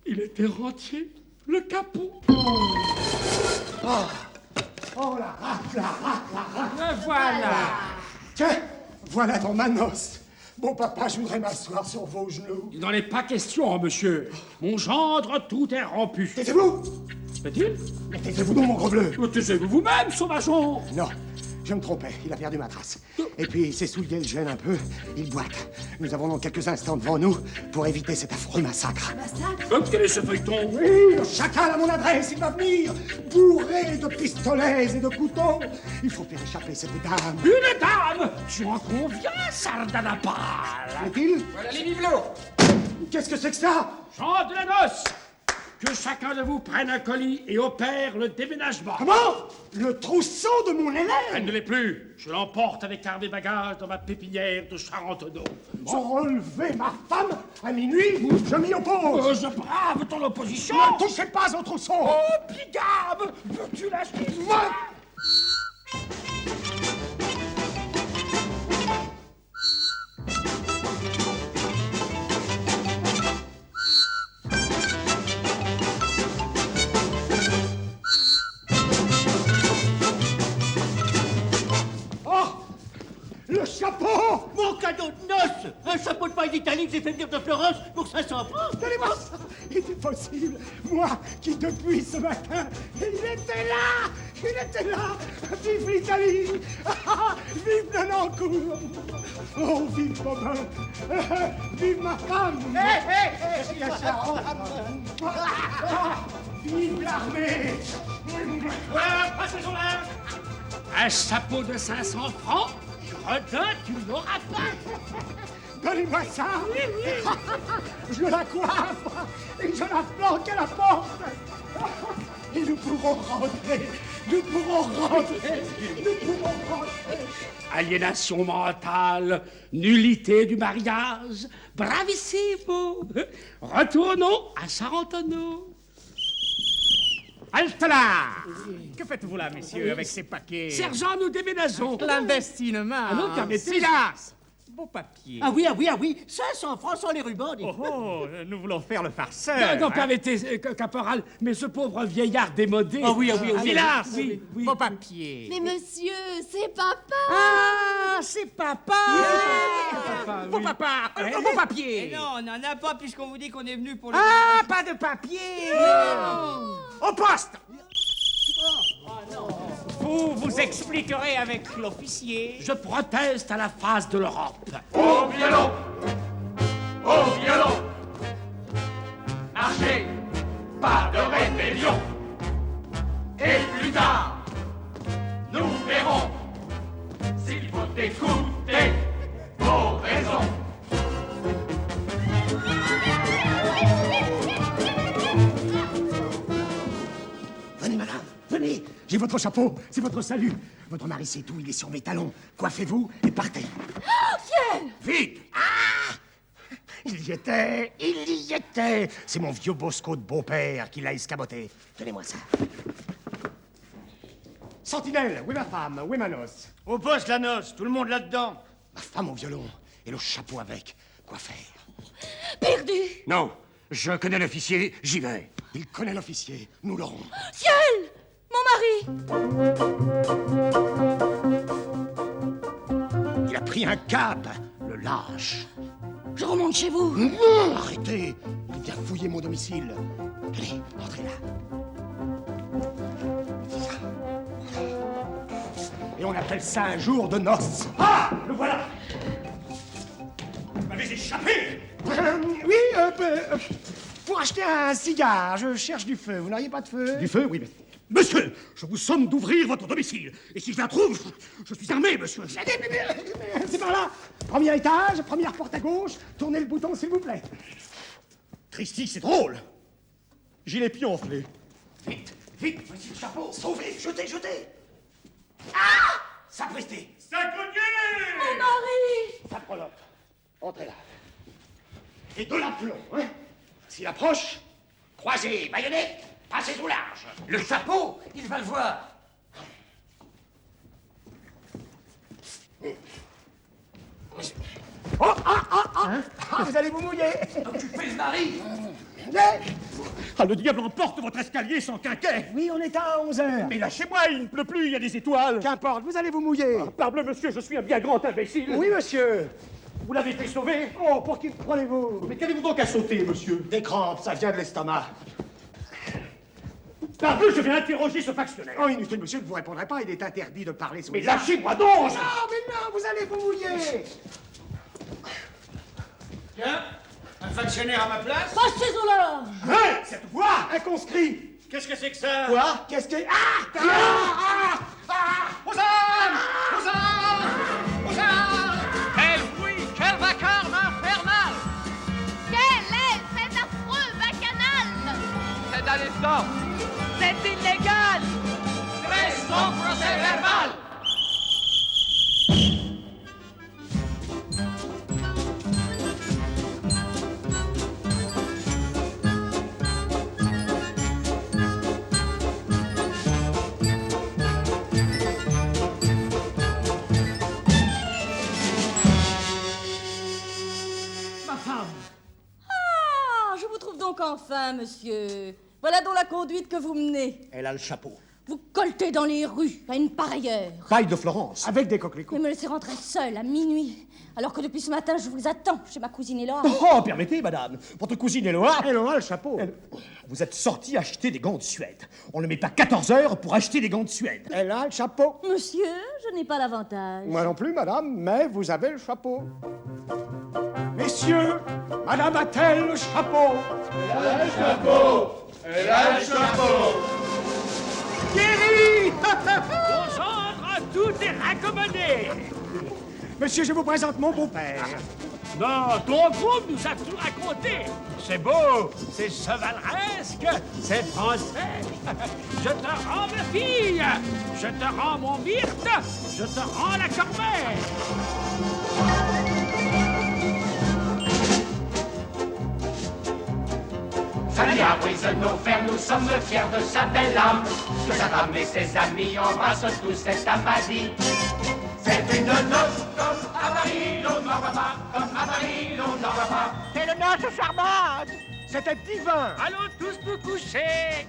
Il était rentier, le capot. Oh, la rate. Me voilà. Tiens, voilà ton manos. Bon, papa, je voudrais m'asseoir sur vos genoux. Il n'en est pas question, monsieur. Mon gendre, tout est rompu. Taisez-vous! Fait-il? Mais taisez-vous donc, mon gros bleu! Taisez-vous vous-même, sauvageon! Non, Je me trompais, il a perdu ma trace. Et puis il s'est souillé, il gêne un peu, il boite. Nous avons donc quelques instants devant nous pour éviter cet affreux massacre. Quel est ce feuilleton? Oui, le chacal à mon adresse, il va venir, bourré de pistolets et de couteaux. Il faut faire échapper cette dame. Une dame? Tu en conviens, Sardanapale? Est-il? Voilà les bibelots. Qu'est-ce que c'est que ça? Chant de la noce! Que chacun de vous prenne un colis et opère le déménagement. Comment? Le trousseau de mon élève? Elle ne l'est plus. Je l'emporte avec armes et bagages dans ma pépinière de Charentonneau. Enlever ma femme à minuit, je m'y oppose. Je brave ton opposition. Ne touchez pas au trousseau. Oh, bigame! Veux-tu la justice? Le chapeau! Mon cadeau de noces! Un chapeau de paille d'Italie que j'ai fait venir de Florence pour 500 francs! Donnez-moi ça! Il est possible! Moi, qui depuis ce matin, il était là! Il était là! Vive l'Italie! Vive Lenancourt! Oh, vive Bobin! Vive ma femme! Vive la Charente! Vive l'armée! Pas ces gens-là! Un chapeau de 500 francs? Redin, tu n'auras pas! Donnez-moi ça! Je la coiffe et je la planque à la porte! Et nous pourrons rentrer! Nous pourrons rentrer! Nous pourrons rentrer! Aliénation mentale, nullité du mariage, bravissimo! Retournons à Charentonneau. Halte là! Que faites-vous là, messieurs, avec ces paquets? Sergent, nous déménageons. Clandestinement. Ah non, permettez. Silence! Beau papier. Ah oui, 500 francs sans les rubans, dites. Nous voulons faire le farceur. Non, permettez, caporal, mais ce pauvre vieillard démodé... Ah oui. Silence! Oui. Beau papier. Mais monsieur, c'est papa. Ah, c'est papa! Beau papa! Beau papier! Non, on n'en a pas puisqu'on vous dit qu'on est venu pour le... Ah, pas de papier! Au poste! Vous expliquerez avec l'officier. Je proteste à la face de l'Europe. Au violon! Au violon! Marchez! Pas de rébellion! Et plus tard, nous verrons s'il faut écouter vos raisons. Venez, madame, venez! J'ai votre chapeau, c'est votre salut. Votre mari sait tout, il est sur mes talons. Coiffez-vous et partez. Oh, ciel! Vite! Ah! Il y était! C'est mon vieux Bosco de beau-père qui l'a escamoté. Donnez-moi ça. Sentinelle, où est ma femme? Où est ma noce? Au poste, la noce, tout le monde là-dedans. Ma femme au violon et le chapeau avec. Quoi faire? Perdu! Non, je connais l'officier, j'y vais. Il connaît l'officier, nous l'aurons. Ciel! Mon mari! Il a pris un cap, le lâche. Je remonte chez vous. Non, arrêtez! Il vient fouiller mon domicile. Allez, entrez là. Et on appelle ça un jour de noces. Ah, le voilà! Vous m'avez échappé! Pour acheter un cigare, je cherche du feu. Vous n'auriez pas de feu? Du feu, oui, mais... Monsieur, je vous somme d'ouvrir votre domicile. Et si je la trouve, je suis armé, monsieur. C'est par là. Premier étage, première porte à gauche. Tournez le bouton, s'il vous plaît. Christy, c'est drôle. J'ai les pieds enflés. Vite, voici le chapeau. Sauvez, jetez. Ah! Sapristi. Mon mari! Saprolope. Entrez là. Et de l'aplomb, hein? S'il approche, croisez, baïonnette, passez au large. Le chapeau, il va le voir. Oh, vous allez vous mouiller. Occupez le mari. Ah, le diable emporte votre escalier sans quinquet. Oui, on est à 11h. Mais lâchez-moi, il ne pleut plus, il y a des étoiles. Qu'importe, vous allez vous mouiller. Parbleu, monsieur, je suis un bien grand imbécile. Oui, monsieur. Vous l'avez fait sauver? Oh, pour qui prenez-vous? Mais qu'avez-vous donc à sauter, monsieur? Des crampes, ça vient de l'estomac. Parbleu, je viens interroger ce factionnaire. Oh, inutile, monsieur, ne vous répondrai pas, il est interdit de parler sous Mais les lâchez-moi donc! Non, mais non, vous allez vous mouiller. Tiens, un factionnaire à ma place. Passez au large! Hein, cette voix, inconscrit. Qu'est-ce que c'est que ça? Quoi? Qu'est-ce que... Aux armes! Aux armes! Aux armes! Quel bruit, quel vacarme infernal! Quel est cet affreux bacchanal? C'est indécent! C'est illégal! Dressons procès verbal! Ma femme! Ah, je vous trouve donc enfin, monsieur. Voilà donc la conduite que vous menez. Elle a le chapeau. Vous coltez dans les rues à une pareille heure. Paille de Florence. Avec des coquelicots. Mais me laissez rentrer seule à minuit, alors que depuis ce matin, je vous attends chez ma cousine Eloa. Oh, permettez, madame. Votre cousine Eloa... Eloa, le chapeau. Vous êtes sortie acheter des gants de Suède. On ne met pas 14 heures pour acheter des gants de Suède. Elle a le chapeau. Monsieur, je n'ai pas l'avantage. Moi non plus, madame, mais vous avez le chapeau. Messieurs, madame a-t-elle le chapeau? Elle a le chapeau! Elle a le chapeau! Guéri! Aux ordres, tout est raccommodé! Monsieur, je vous présente mon beau-père. Non, ton groupe nous a tout raconté. C'est beau, c'est chevaleresque, c'est français. Je te rends ma fille, je te rends mon Myrte, je te rends la corbeille. Salut à brise nos fers, nous sommes fiers de sa belle âme. Que sa femme et ses amis embrassent tous cet amadie. C'est une noce comme à Paris, l'on n'en voit pas, comme à Paris, l'on n'en voit pas. C'est le noce charmante. C'était divin. Allons tous nous coucher.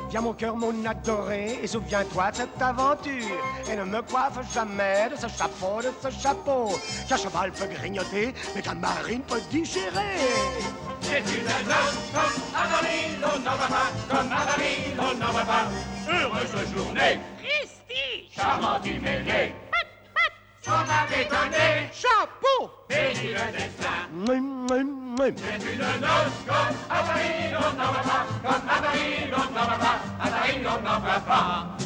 Viens mon cœur, mon adoré, et souviens-toi de cette aventure. Et ne me coiffe jamais de ce chapeau, qu'un cheval peut grignoter, mais qu'un marine peut digérer. C'est une noce comme à Paris, l'on n'en voit pas, comme à Paris, l'on n'en voit pas. Heureuse journée, Christy, charmant du mêlé. On avait donné chapeau et dit le destin. C'est une noce comme à Paris, l'on n'en voit pas, comme à Paris, l'on n'en voit pas, à Paris, l'on n'en voit pas.